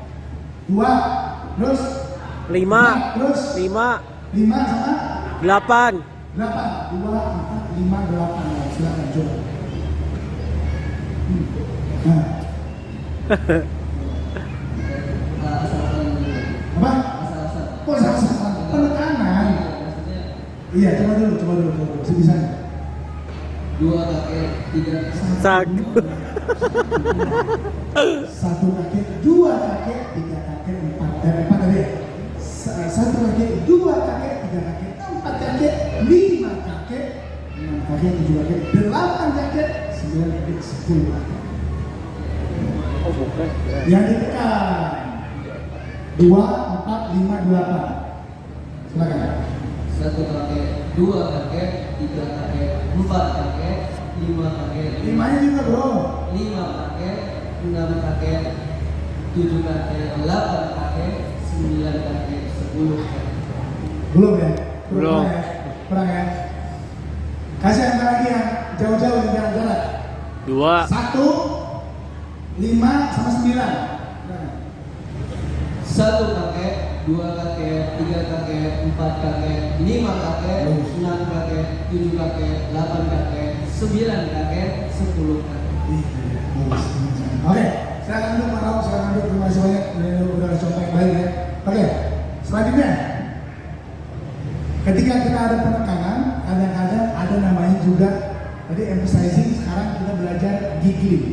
Terus? 5. Terus? 5. 5 sama? 8. 8, 2, 4, 5, 8. Silakan coba. Nah. Apa? Oh, salah. Penekanan. Iya, coba dulu. Sebisa. 2 kakek, 3 Sak. 1 kakek, 2 kakek, 3 kakek, 4 tadi ya? 1 kakek, 2 kakek, 3 kakek, 4 kakek, 5 kakek, 6 kakek, 7 kakek, 8 kakek, 9 kakek, 10 kakek. Oh, bukan. Yang ditekan 2, 4, 5, 8. Silakan. 1 kakek, 2 kakek, 3 kakek, 4 kakek, 5 kakek, 5-nya juga bro. 5 kakek, 6 kakek, 7 kakek, 8 kakek, 9 kakek, 10 kakek. Belum ya? Belum. Kurang ya? Kasih angka lagi yang jauh-jauh yang jarak-jarak. 2. 1, 5 sama 9. 1 kakek, 2 kakek, 3 kakek, 4 kakek, 5 kakek, 6 kakek, 7 kakek, 8 kakek, 9 kakek, 10 kakek. Oke, silakan duduk Pak Raul, silakan duduk, terima kasih banyak. Ini udah contoh yang baik ya. Oke, selanjutnya. Ketika kita ada penekanan, kadang-kadang ada namanya juga, tadi emphasizing, sekarang kita belajar giggling.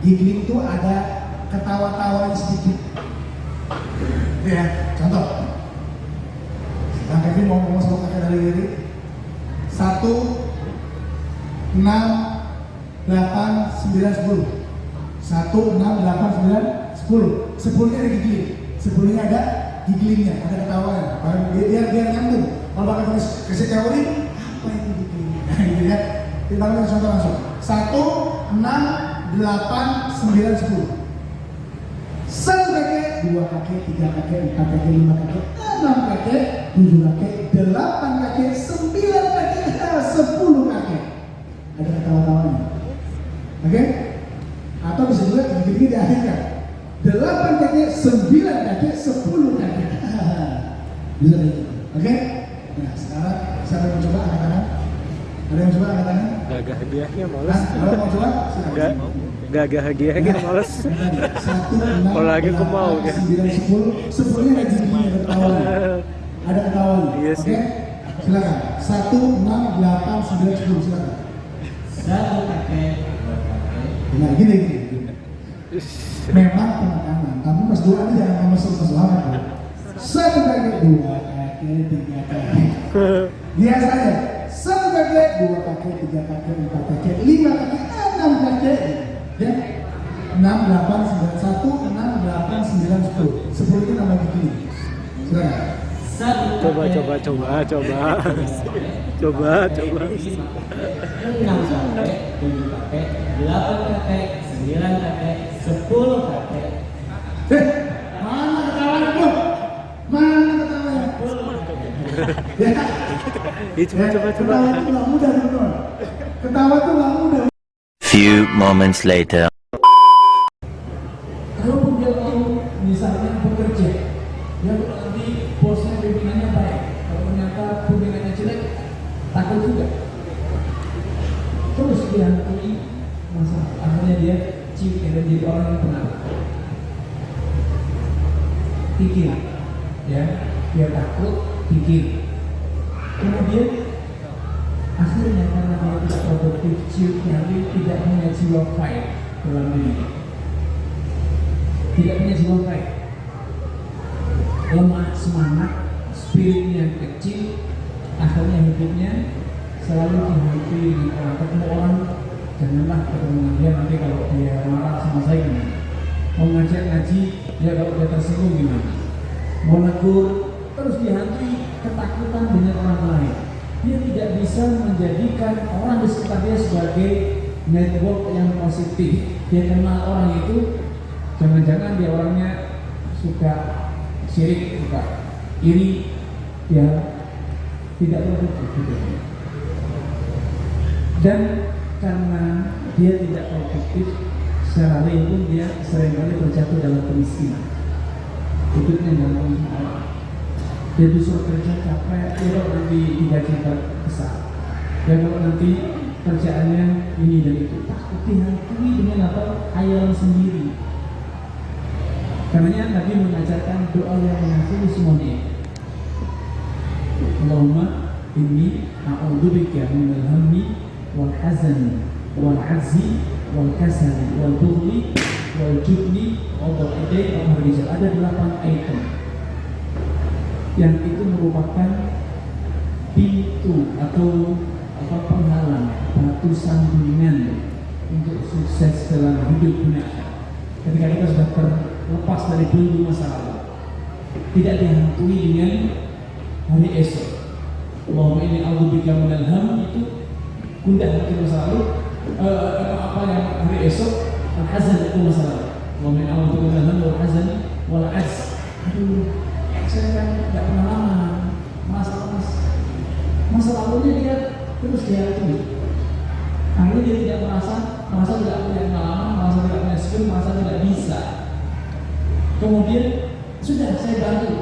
Giggling itu ada ketawa-tawa sedikit. Itu ya, contoh. Bang Kevin mau ngomong sama kakek dari diri. 1, 6, 8, 9, 10. 1, 6, 8, 9, 10. 10-nya ada giggling. 10-nya ada gigglingnya, ada ketawanya. Biar nyambung. Kalau bakal kasih teori, apa itu giggling? Nah, gitu ya. Kita ambil contoh langsung. 1, 6, 8, 9, 10. 1 kakek, 2 kakek, 3 kakek, 4 kakek, 5 kakek, 6 kakek, 7 kakek, 8 kakek, 9 kakek, 10 kakek. Ada ketawa-tawanya. Oke? Atau bisa juga gini-gini diakhirkan. 8 kakek, 9 kakek, 10 kakek. Bisa gitu. Oke? Nah, sekarang siapa yang mau coba angkat tangan? Ada yang coba angkat tangan? Gagah hadiahnya Nah, males. kalau mau coba, silakan. Gagah hadiahnya males. 1, 6, Kalau lagi aku mau, 8, ya. 9, 10. 10-nya ada gini, ada ketawanya. Ada ketawanya. Iya sih. Oke? Silakan. 1, 6, 8, 9, 10. Silakan. 1 kakek, 2 kakek, Nah, gini. Memang penekanan, tapi Mas Dua ini jangan memesur-mesur amat. 1 kakek, 2 kakek, 3 kakek. Biasanya 1 kakek, 2 kakek, 3 kakek, 4 kakek, 5 kakek, 6 kakek. Ya, 6, 8, 9, 1, 6, 8, 9, 10. 10 itu nama begini. Silakan. 1 Coba. kakek, 6 kakek, 7 kakek, 8 kakek, 9 kakek, 10 kakek. Mana ketawanya bro? Mana ketawanya? Ya. Coba. Ketawa itu nggak mudah teman-teman. Ketawa itu nggak mudah. Few moments later. Kalaupun dia mau misalnya bekerja, dia nanti bosnya pimpinannya baik, kalau ternyata pimpinannya jelek, takut juga. Terus dihantui masalah, akhirnya dia ciut dan jadi orang yang penakut. Pikir, ya, dia takut, pikir. Kemudian akhirnya karena dia tidak produktif, ciutnya dia tidak punya jiwa fight dalam diri. Tidak punya jiwa baik, lemah semangat, spiritnya kecil, akhirnya hidupnya selalu dihantui di orang. Ketemu orang, janganlah ketemu dia nanti kalau dia marah sama saya gimana, mau ngajak ngaji dia kalau dia tersinggung gimana, mau negur, terus dihantui ketakutan dengan orang lain. Dia tidak bisa menjadikan orang di sekitar dia sebagai network yang positif. Dia kenal orang itu, jangan-jangan dia orangnya suka syirik, suka iri, dia tidak produktif gitu. Dan karena dia tidak produktif, secara real pun dia seringkali terjatuh dalam kemiskinan. Hidupnya dalam masalah. Dia disuruh kerja capek, dia kalau nanti digaji besar. Dan kalau nanti kerjaannya ini dan itu, takut dihantui dengan apa? Hayalan sendiri. Karenanya Nabi mengajarkan doa yang mengakhiri semuanya. Allahumma inni a'udzubika minal hammi wal hazani wal azzi wal kasali wal bughli wal jubni wal dha'idai wal harrijal. Ada 8 item yang itu merupakan pintu atau penghalang, batu sandungan untuk sukses dalam hidup dunia. Ketika kita sudah terlepas dari belenggu masa lalu, tidak dihantui dengan hari esok. Allahumma inni a'udzubika minal ham, itu gundah hati masa lalu. Apa yang hari esok? Al-hazan itu masa lalu. Allahumma inni a'udzubika minal ham wal hazan wal azz. Aduh, saya kan tidak pernah lama masa lalunya dia terus dihantui. Akhirnya dia tidak merasa tidak punya pengalaman, merasa tidak punya skill, merasa tidak bisa. Kemudian sudah saya bantu,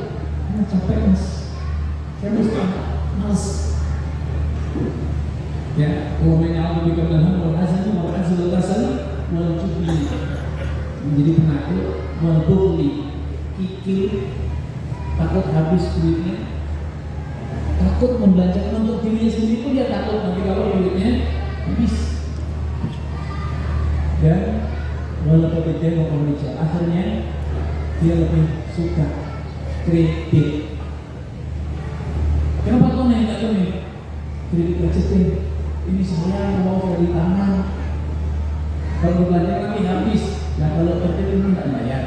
capek mas, saya mesti males. Ya, umumnya aku dikatakan wal hazan wal azl wal kasal wal jubli, menjadi penakut, wal bughli, kikir, takut habis duitnya, takut membelanjakan untuk dirinya sendiri pun dia takut nanti kalau duitnya habis. Dan walaupun dia mau kerja, akhirnya dia lebih suka kredit. Kenapa kau nanya ke nih? Kredit kecil, ini saya mau dari tangan. Kalau belanja kami habis, nah kalau kredit ini nggak bayar.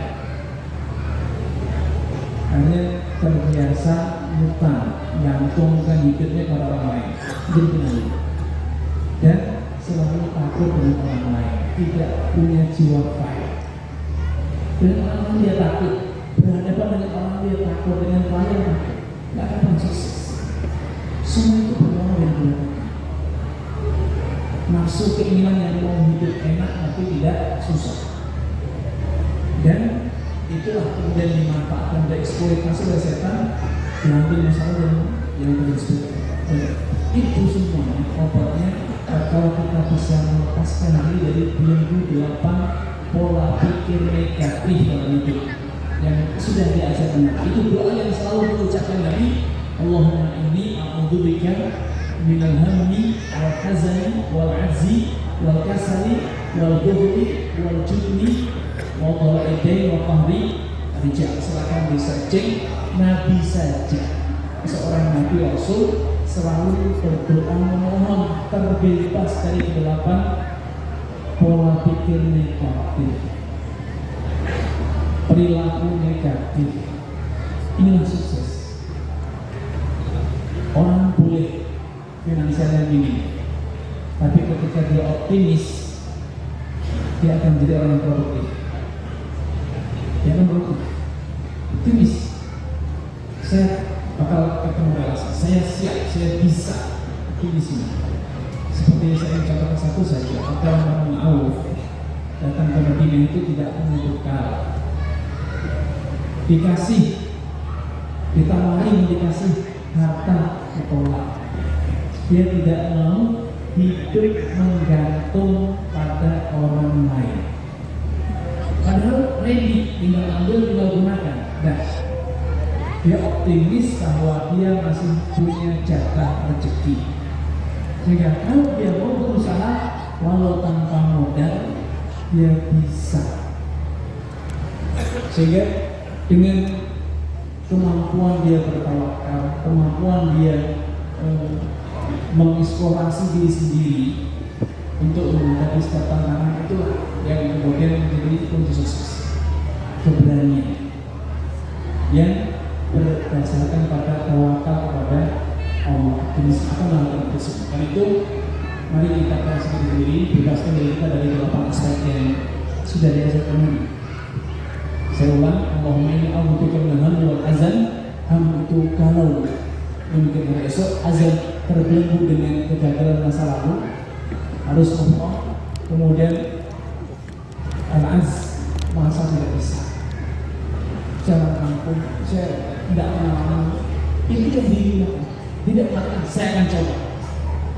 Akhirnya terbiasa utang, gantungkan hidupnya pada orang lain, jadi penagih. Dan selalu takut dengan orang lain, tidak punya jiwa fight. Dengan orang lain dia takut, berhadapan dengan orang dia takut, dengan klien takut, nggak akan sukses. Semua itu berawal dari belakang. Nafsu keinginan yang mau hidup enak tapi tidak susah. Dan itulah kemudian dimanfaatkan dan eksploitasi oleh setan, diambil masalah yang tersebut. Itu semuanya obatnya kalau kita bisa melepaskan diri dari belenggu 8 pola pikir negatif dalam hidup yang sudah diajarkan. Itu doa yang selalu diucapkan Nabi, Allahumma inni a'udzubika minal hammi wal hazani wal azzi wal kasali wal buhri wal jubni wa dhala'idain wa qahri rijal. Silakan bisa cek, Nabi saja seorang Nabi Rasul selalu berdoa memohon terbebas dari 8 pola pikir negatif, perilaku negatif. Inilah sukses. Orang boleh finansialnya minim, tapi ketika dia optimis, dia akan jadi orang yang produktif. Dia akan produktif. Optimis. Saya bakal ketemu relasi, saya siap, saya bisa. Optimisme. Seperti saya contohkan satu saja, Abdurrahman bin Auf datang ke Madinah itu tidak punya bekal, ditawari dikasih harta ditolak. Dia tidak mau hidup menggantung pada orang lain. Padahal ready, tinggal ambil, tinggal gunakan. Nah, dia optimis bahwa dia masih punya jatah rezeki. Sehingga kalau dia mau berusaha walau tanpa modal, dia bisa. Sehingga dengan kemampuan dia bertawakal, kemampuan dia mengeksplorasi diri sendiri untuk menghadapi setiap tantangan, itulah yang kemudian menjadi kunci sukses. Keberanian yang berdasarkan pada tawakal kepada Allah. Jenis apa namanya tersebut? Karena itu mari kita perhatikan diri, bebaskan diri kita dari 8 aspek yang sudah diajarkan Nabi. Saya ulang, Allahumma inni a'udzubika minal hammi wal hazan. Ham itu kalau mungkin hari esok, azan terbelenggu dengan kegagalan masa lalu, harus ngomong. Kemudian al-az, masa tidak bisa. Jangan ampun, saya tidak mau. Ini yang diri tidak melakukan, saya akan coba.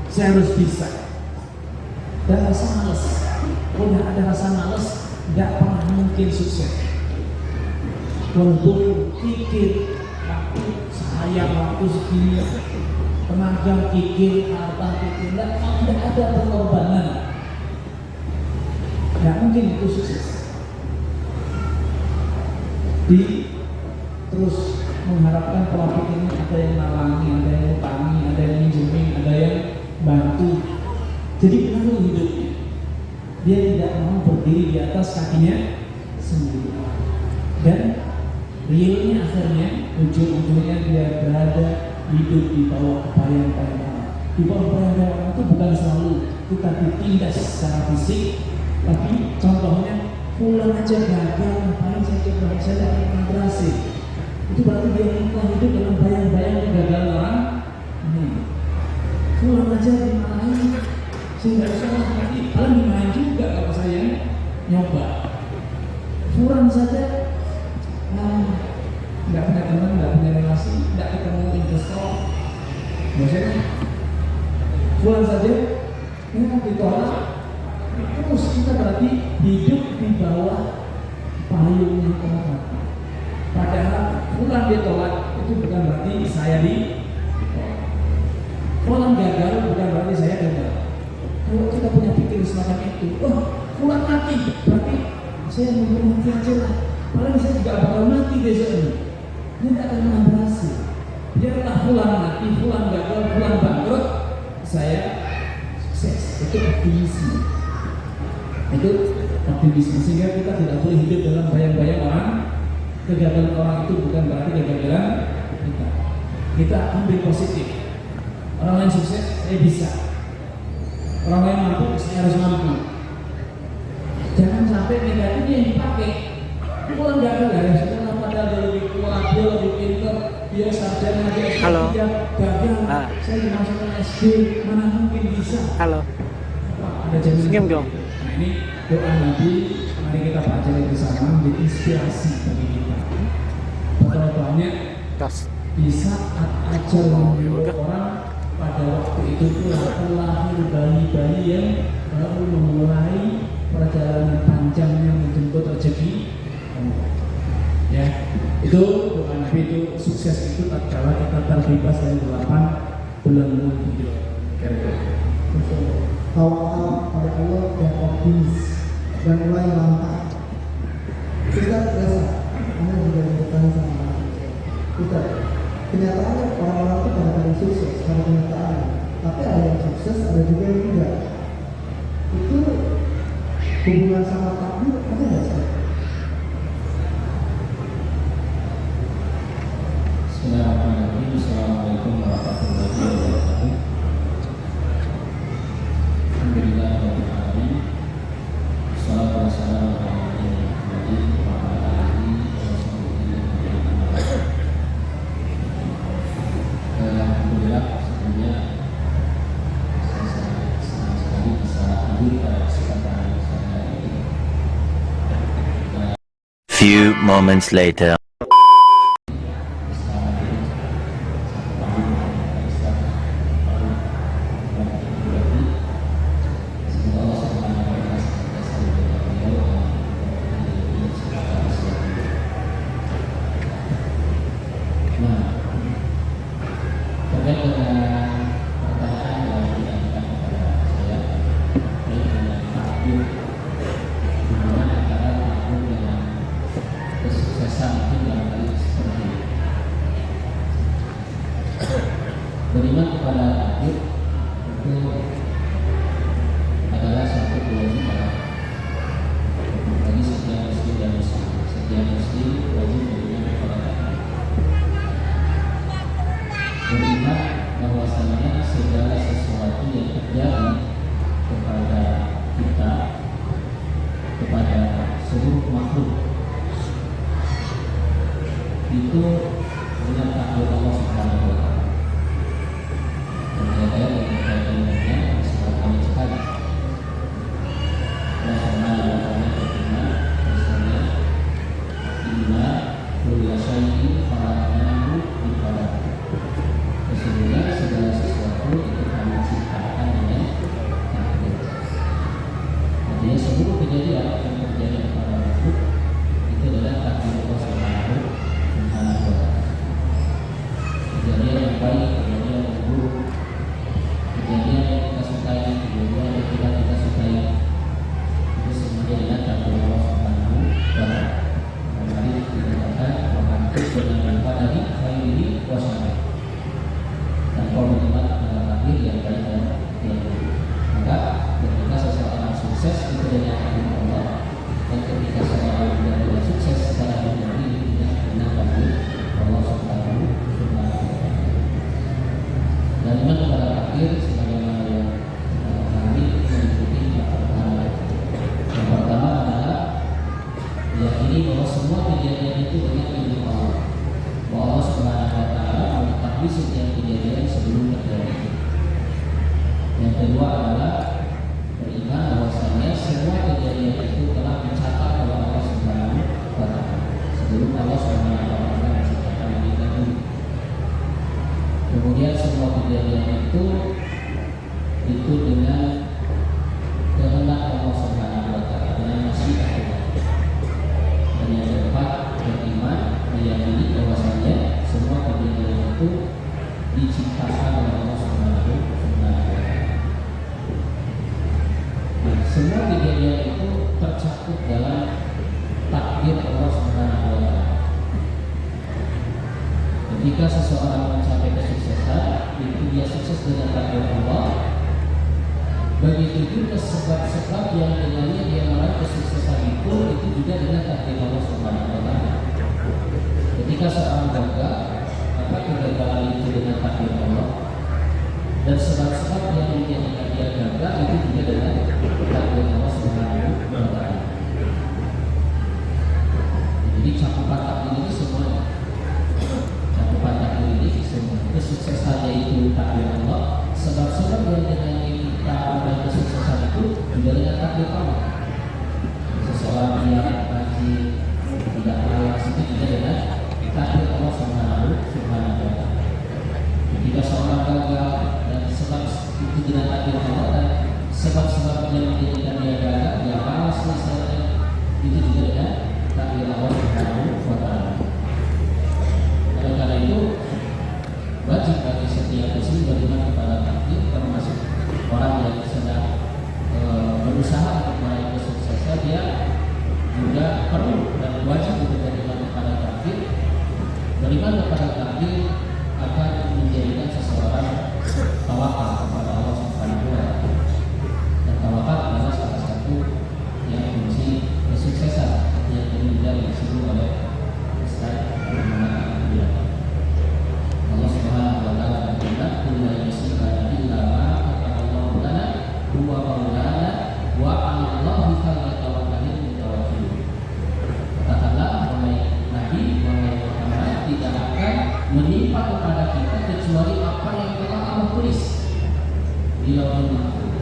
Saya harus bisa. Dan rasa malas, udah ada rasa malas, tidak pernah mungkin sukses. Walaupun pikir waktu sayang, waktu segini, tenaga pikir, harta pikir, tidak ada pengorbanan. Tidak mungkin itu sukses. Terus mengharapkan pola pikir ini ada yang nalangi, ada yang utangi, ada yang minjemin, ada yang bantu. Jadi pengaruh hidupnya. Dia tidak mau berdiri di atas kakinya sendiri. Dan realnya akhirnya ujung-ujungnya dia berada hidup di bawah bayang-bayang orang. Di bawah bayang-bayang orang itu bukan selalu kita ditindas secara fisik, tapi contohnya pulang aja gagal, ngapain saya coba, saya tidak pernah berhasil. Itu berarti dia hidup dalam bayang-bayang kegagalan orang. Pulang aja dimarahin, saya nggak bisa nanti, paling dimarahin juga kalau saya nyoba. Pulang saja, nggak punya teman, nggak punya relasi, nggak ketemu investor. Maksudnya, pulang saja, ini ditolak. Terus kita berarti hidup di bawah payungnya orang. Padahal pulang ditolak itu bukan berarti saya pulang gagal, bukan berarti saya gagal. Kalau kita punya pikiran semacam itu, pulang mati, berarti saya mau mati aja lah. Paling saya juga bakal mati besok ini. Ini tidak akan pernah berhasil. Biarlah pulang mati, pulang gagal, pulang bangkrut, saya sukses. Itu optimisme. Itu optimisme. Sehingga kita tidak boleh hidup dalam bayang-bayang orang. Kegagalan orang itu bukan berarti kegagalan kita. Kita ambil positif. Orang lain sukses, saya bisa. Orang lain mampu, saya harus mampu. Jangan sampai negatif yang dipakai. Kalau nggak ada ya, sekarang padahal dia lebih kuat, dia lebih pintar, dia sarjana, dia Halo. gagal. Ah. Saya dimasukkan SD, mana mungkin bisa? Halo. Ada jaminan. Senyum dong. Nah ini doa Nabi, mari kita baca bersama menjadi inspirasi bagi kita. Betapa banyak Tas. di saat ajal membunuh orang, pada waktu itu pula terlahir bayi-bayi yang baru memulai perjalanan panjangnya menjemput rezeki. Ya, itu doa Nabi, itu sukses itu tatkala kita terbebas dari 8 belenggu hidup. Tawakal pada Allah dan optimis dan mulai langkah. Kita rasa, Anda juga bertanya sama anak kita. Kenyataannya orang-orang itu kadang-kadang sukses karena kenyataan. Tapi ada yang sukses, ada juga yang tidak. Itu hubungan sama takdir ada nggak sih? Bismillahirrahmanirrahim. Assalamualaikum warahmatullahi wabarakatuh. Alhamdulillah rabbil alamin. Wassalatu wassalamu ala Muhammadin wa ala alihi wa sahbihi ajma'in. Alhamdulillah, sebelumnya saya sangat senang sekali bisa hadir pada kesempatan saya ini. Few moments later. Beriman kepada takdir itu adalah satu kewajiban bagi setiap muslim dan muslim. Setiap muslim wajib beriman kepada takdir. Beriman bahwasanya segala sesuatu yang terjadi kepada kita, kepada seluruh makhluk, itu dengan takdir Allah Subhanahu wa Ta'ala. Terjadi yang terjadi dengannya sangat banyak sekali. Allah Subhanahu wa Ta'ala berfirman, misalnya, Inna kulla syai'in khalaqnahu biqadar. Sesungguhnya segala sesuatu itu kami ciptakan dengan takdir. Artinya seluruh kejadian yang terjadi kepada makhluk itu adalah takdir Allah Subhanahu wa Ta'ala. Kejadian yang baik, kejadian yang buruk, kejadian yang kita sukai, kejadian yang tidak kita sukai, itu semuanya adalah takdir Allah Subhanahu wa Ta'ala. Mari dikatakan mengangkut dengan dari khairi wa syarri. Dan kau beriman kepada takdir yang baik dan yang buruk. Maka ketika seseorang sukses itu dengan takdir Allah, dan ketika seseorang tidak sukses secara dunia ini dengan takdir Allah Subhanahu wa Ta'ala. Dan iman kepada takdir sebagaimana yang kami mengikuti perkara. Yang pertama adalah yakini bahwa semua kejadian itu dengan izin Allah. Bahwa Allah Subhanahu wa Ta'ala mengetahui setiap kejadian sebelum terjadi. Yang kedua adalah beriman bahwasanya semua kejadian itu telah mencatat oleh Allah Subhanahu wa Ta'ala sebelum Allah Subhanahu wa Ta'ala menciptakan langit dan bumi. Kemudian semua kejadian itu dengan kehendak Allah Subhanahu wa Ta'ala, dengan masyiat Allah. Dan yang keempat, beriman meyakini bahwasanya semua kejadian itu diciptakan oleh Allah Subhanahu wa Ta'ala. Nah, semua kejadian itu tercakup dalam takdir Allah Subhanahu wa Ta'ala. Ketika seseorang mencapai kesuksesan, itu dia sukses dengan takdir Allah. Begitu juga sebab-sebab yang dengannya dia meraih kesuksesan itu juga dengan takdir Allah Subhanahu wa Ta'ala. Ketika seorang gagal, maka kegagalan itu dengan takdir Allah. Dan sebab-sebab yang menjadikan dia gagal itu takdir Allah. Seseorang yang rajin tidak malas itu juga dengan takdir Allah Subhanahu wa Ta'ala. Jika seorang gagal dan sebab itu tidak takdir Allah dan sebab-sebab yang menjadikan dia gagal, dia malas misalnya, itu juga dengan takdir Allah Subhanahu wa Ta'ala. Oleh karena itu wajib bagi setiap muslim beriman kepada takdir, termasuk orang yang sedang berusaha untuk meraih kesuksesan, dia juga perlu dan wajib untuk beriman kepada takdir. Beriman kepada takdir akan menjadikan seseorang tawakal kepada Allah Subhanahu wa Ta'ala. Dan tawakal adalah salah satu yang kunci kesuksesan yang kemudian disebut oleh Ustaz Muhammad Abdullah. Allah Subhanahu wa Ta'ala berfirman, "Qul la yusibana illa ma kataballahu lana huwa maulana wa 'ala Allahi falyatawakkalul mutawakkilun." Katakanlah wahai Nabi, wahai Muhammad, tidak akan menimpa kepada kita kecuali apa yang telah Allah tulis di Lauhul Mahfuz.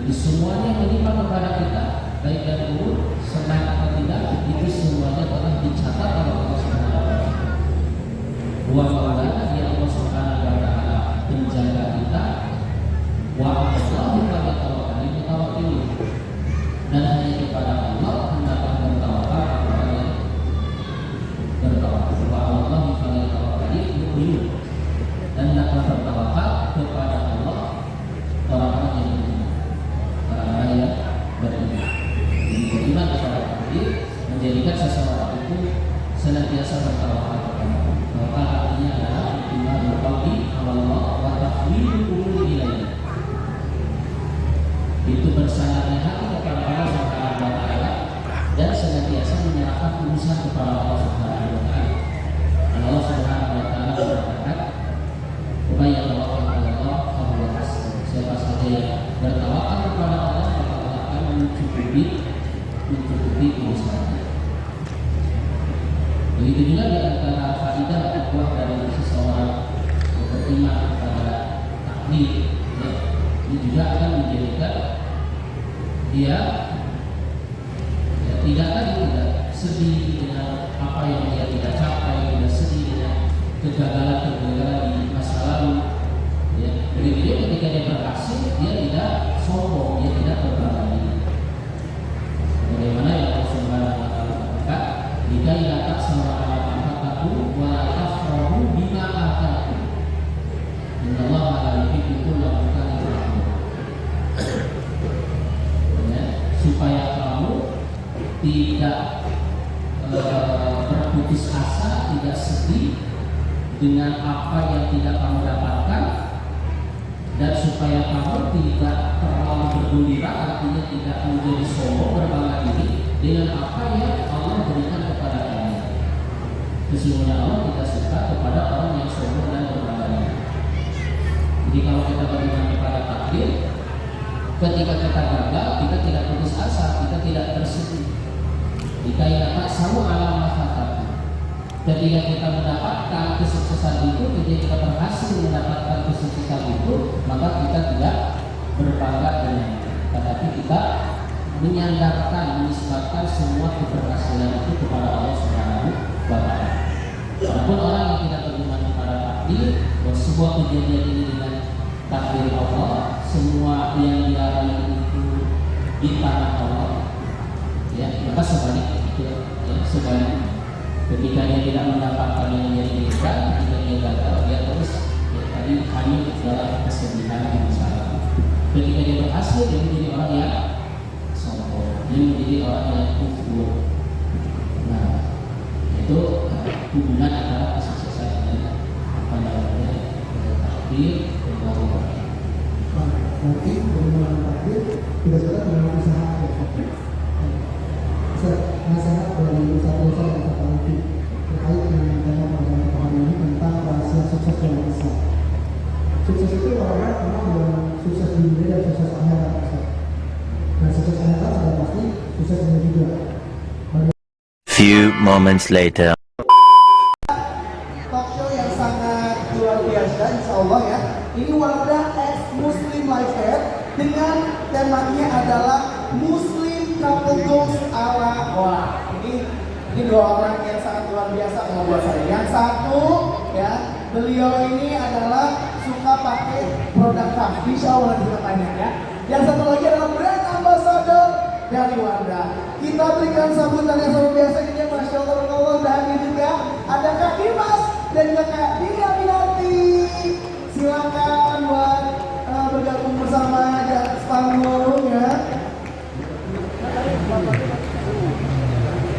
Jadi semuanya menimpa kepada kita, baik dan buruk, senang atau tidak, itu semuanya telah dicatat oleh Allah Subhanahu wa Ta'ala. Wa maulana, dia Allah Subhanahu wa Ta'ala penjaga kita. Wa 'ala Allahi falyatawakkalul mutawakkilun. Dan hanya kepada Allah hendaklah bertawakal orang yang bertawakal. Wa 'ala Allahi falyatawakkalul mu'minun. Dan hendaklah bertawakal kepada Allah orang-orang yang beriman. Orang-orang yang beriman. Jadi beriman kepada takdir menjadikan seseorang itu senantiasa bertawakal kepada Allah. Tawakal artinya adalah iman berqalbi ala Allah wa tafwidul umuri ilaihi. Itu bersandarnya hati kepada Allah Subhanahu wa Ta'ala dan senantiasa menyerahkan urusan kepada Allah Subhanahu wa Ta'ala. Dan Allah Subhanahu wa Ta'ala berkata, "Wa may yatawakkal 'ala Allah fa huwa hasbuh." Siapa saja yang bertawakal kepada Allah, maka Allah akan mencukupi urusannya. Begitu juga di antara faidah buah dari seseorang beriman kepada takdir, ya, ini juga akan menjadikan dia tidak sedih dengan apa yang dia tidak capai, tidak sedih dengan kegagalan di masa lalu. Ya, begitu juga ketika dia berhasil, dia tidak sombong, dia tidak berbangga diri. Bagaimana yang Allah Subhanahu wa Ta'ala katakan, "Jika ia tak sama ala ta'ataku wa la tafrahu bima ataku. Innallaha la yuhibbu kulla mukhtalin fakhur." Ya, supaya kamu tidak berputus asa, tidak sedih dengan apa yang tidak kamu dapatkan, dan supaya kamu tidak terlalu bergembira, artinya tidak menjadi sombong, berbangga diri dengan apa yang Allah berikan kepada kamu. Sesungguhnya Allah tidak suka kepada orang yang sombong dan berbangga diri. Jadi kalau kita beriman kepada takdir, ketika kita gagal, kita tidak putus asa, kita tidak tersedih. Jika kita sama alam masyarakat, ketika kita mendapatkan kesuksesan itu, ketika kita berhasil mendapatkan kesuksesan itu, maka kita tidak berbangga dengan itu, tetapi kita menyandarkan, menisbatkan semua keberhasilan itu kepada Allah Subhanahu wa Ta'ala. Walaupun orang yang tidak beriman kepada takdir, bahwa sebuah kejadian ini dengan takdir Allah, semua yang dia raih itu di tangan Allah, ya, maka sebaliknya, ya, sebaliknya. Ketika dia tidak mendapatkan yang dia inginkan, ketika dia gagal, dia terus ya, tadi hanyut dalam kesedihan yang besar. Ketika dia berhasil, dia menjadi orang yang sombong, dia menjadi orang yang kufur. Nah, itu hubungan antara kesuksesan dan apa namanya takdir dan Allah. Berarti bagaimana takdir tidak suka dengan usaha ya. Nasihat dari usaha-usaha yang saya tahu terkait dengan tema pada hari ini tentang rahasia sukses dalam Islam. Sukses itu orang-orang memang dengan sukses di dunia dan sukses akhirat. Dan sukses akhirat sudah pasti sukses ini juga. Few moments later. Talk show yang sangat luar biasa, insya Allah ya. Ini Wardah X Muslim Life Fair dengan temanya ada adalah Muslim Couple Goals ala wah ini dua orang yang sangat luar biasa kalau buat saya. Yang satu ya, beliau ini adalah suka pakai produk Kahfi, insya Allah kita tanya ya. Yang satu lagi adalah brand ambassador dari Wanda. Kita berikan sambutan yang luar biasa ini, Masya Allah, dan ini juga ada Kak Dimas dan juga Kak Dina Minati. Silakan buat bergabung bersama di atas panggung ya.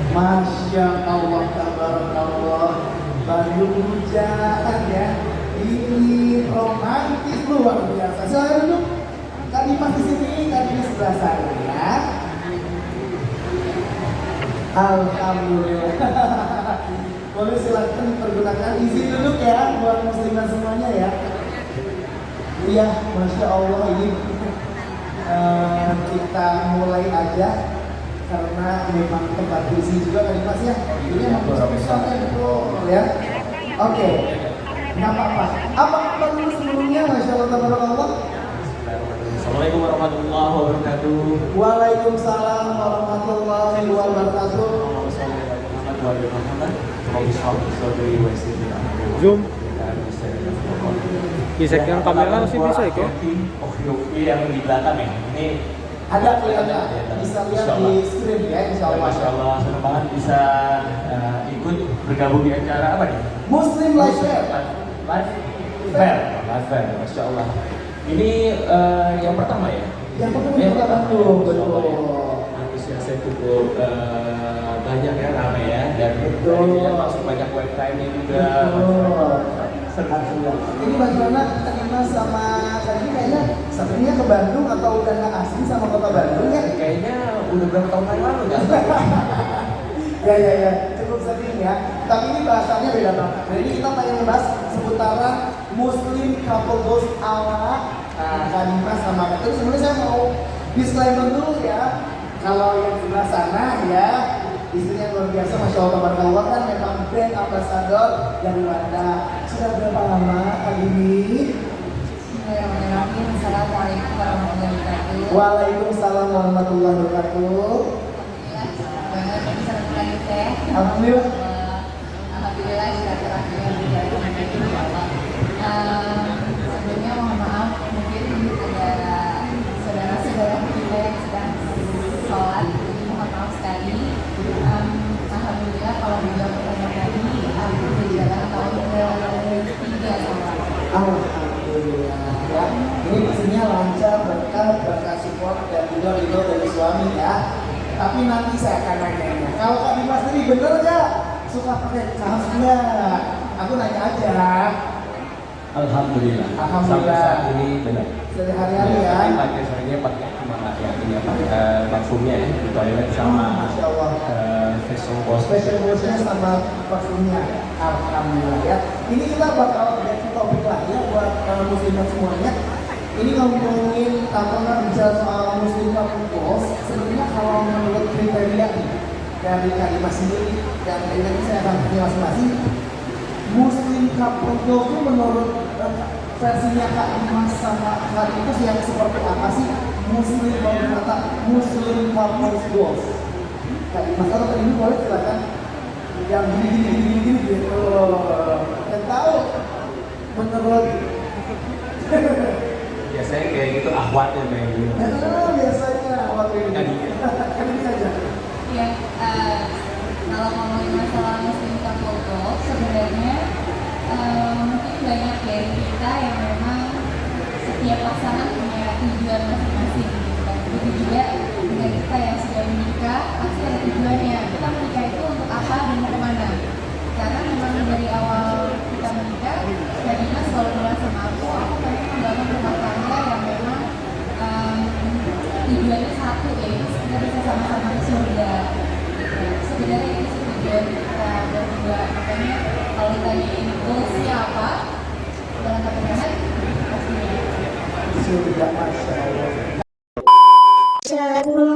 Masya Allah, tabarakallah, Bandung hujan ya. Ini romantis luar biasa. Silakan duduk. Kak Dimas di sini, Kak Dina sebelah saya ya. Alhamdulillah. Boleh silakan pergunakan izin duduk ya buat musliman semuanya ya. Iya, Masya Allah, ini kita mulai aja karena memang tempat isi juga kan Mas ya. Ini memang besar ya. Oke, nggak apa-apa. Apa kabar dulu sebelumnya? Masya Allah, tabarakallah. Assalamualaikum warahmatullahi wabarakatuh. Waalaikumsalam warahmatullahi wabarakatuh. Zoom. Gesekkan kamera masih bisa ya? Yang di belakang ya. Ini ada kelihatan, bisa lihat di screen ya, insya Allah. Masya Allah, senang banget bisa ikut bergabung di acara apa nih? Muslim Live Fair. Live Fair, Masya Allah. Ini yang pertama ya? Yang pertama tuh, betul. Antusiasnya cukup banyak ya, ramai ya. Dan yang masuk banyak UMKM-nya juga. Ini bagaimana Kak sama tadi kayaknya satunya ke Bandung atau udah nggak asli sama kota Bandung ya? Kayaknya udah berapa tahun yang lalu ya? Ya, cukup sering ya. Tapi ini bahasannya beda banget. Nah ini kita pengen bahas seputaran Muslim Couple Goals ala Kak Dimas sama Kak. Terus sebenarnya saya mau disclaimer dulu ya. Kalau yang sebelah sana ya, istrinya luar biasa, Masya Allah, tabarakallah, kan memang brand ambassador dari Wanda. Sudah berapa lama Kak ini? Bismillahirrahmanirrahim. Assalamualaikum warahmatullahi wabarakatuh. Waalaikumsalam warahmatullahi wabarakatuh. Banget bisa lagi teh. Alhamdulillah. Alhamdulillah silaturahmi yang berjalan dengan baik, insya Allah. Sebelumnya mohon maaf, mungkin ada saudara-saudara kita yang sedang sholat, jadi mohon maaf sekali. Alhamdulillah kalau dijawab pertanyaan tadi, berjalan tahun ke-3 sama. Alhamdulillah ya. Ini pastinya lancar, berkah support dan juga ridho dari suami ya. Tapi nanti saya akan nanya. Kalau Kak Dimas sendiri bener nggak suka pakai kaos nggak? Aku nanya aja. Alhamdulillah. Alhamdulillah. Sampai saat ini benar. Sehari-hari ya. Tapi pakai seringnya pakai cuma yang ini apa? Parfumnya ya di toilet sama. Masya Allah. Facial wash. Special washnya sama parfumnya. Alhamdulillah ya. Ini kita bakal ganti topik lah ya buat muslimat semuanya. Ini ngomongin tantangan bicara soal Muslim Couple Goals. Sebenarnya kalau menurut kriteria dari Kak Dimas sendiri dan ini saya akan tanya masing-masing, Muslim Couple Goals itu menurut versinya Kak Dimas sama Kak Dimas yang seperti apa sih Muslim kata Muslim Couple Goals? Kak Dimas atau Kak Dimas boleh silakan yang gini gitu. Dan tahu menurut Biasanya kayak gitu ahwatnya main gitu. Biasanya ahwat ini. Ini aja. Ya, kalau ngomongin masalah Muslim Couple Goals, sebenarnya mungkin banyak dari kita yang memang setiap pasangan punya tujuan masing-masing gitu kan. Begitu juga dengan kita yang sudah menikah, pasti ada tujuannya. Kita menikah itu untuk apa dan mau kemana? Karena memang dari awal kita menikah, Kak Dimas selalu bilang sama aku pengen membangun rumah tangga yang memang tujuannya satu, yaitu kita bisa sama-sama ke surga. Sebenarnya itu sih tujuan kita berdua. Makanya kalau ditanyain goalsnya apa, dalam pernikahan pastinya Surga, Masya Allah.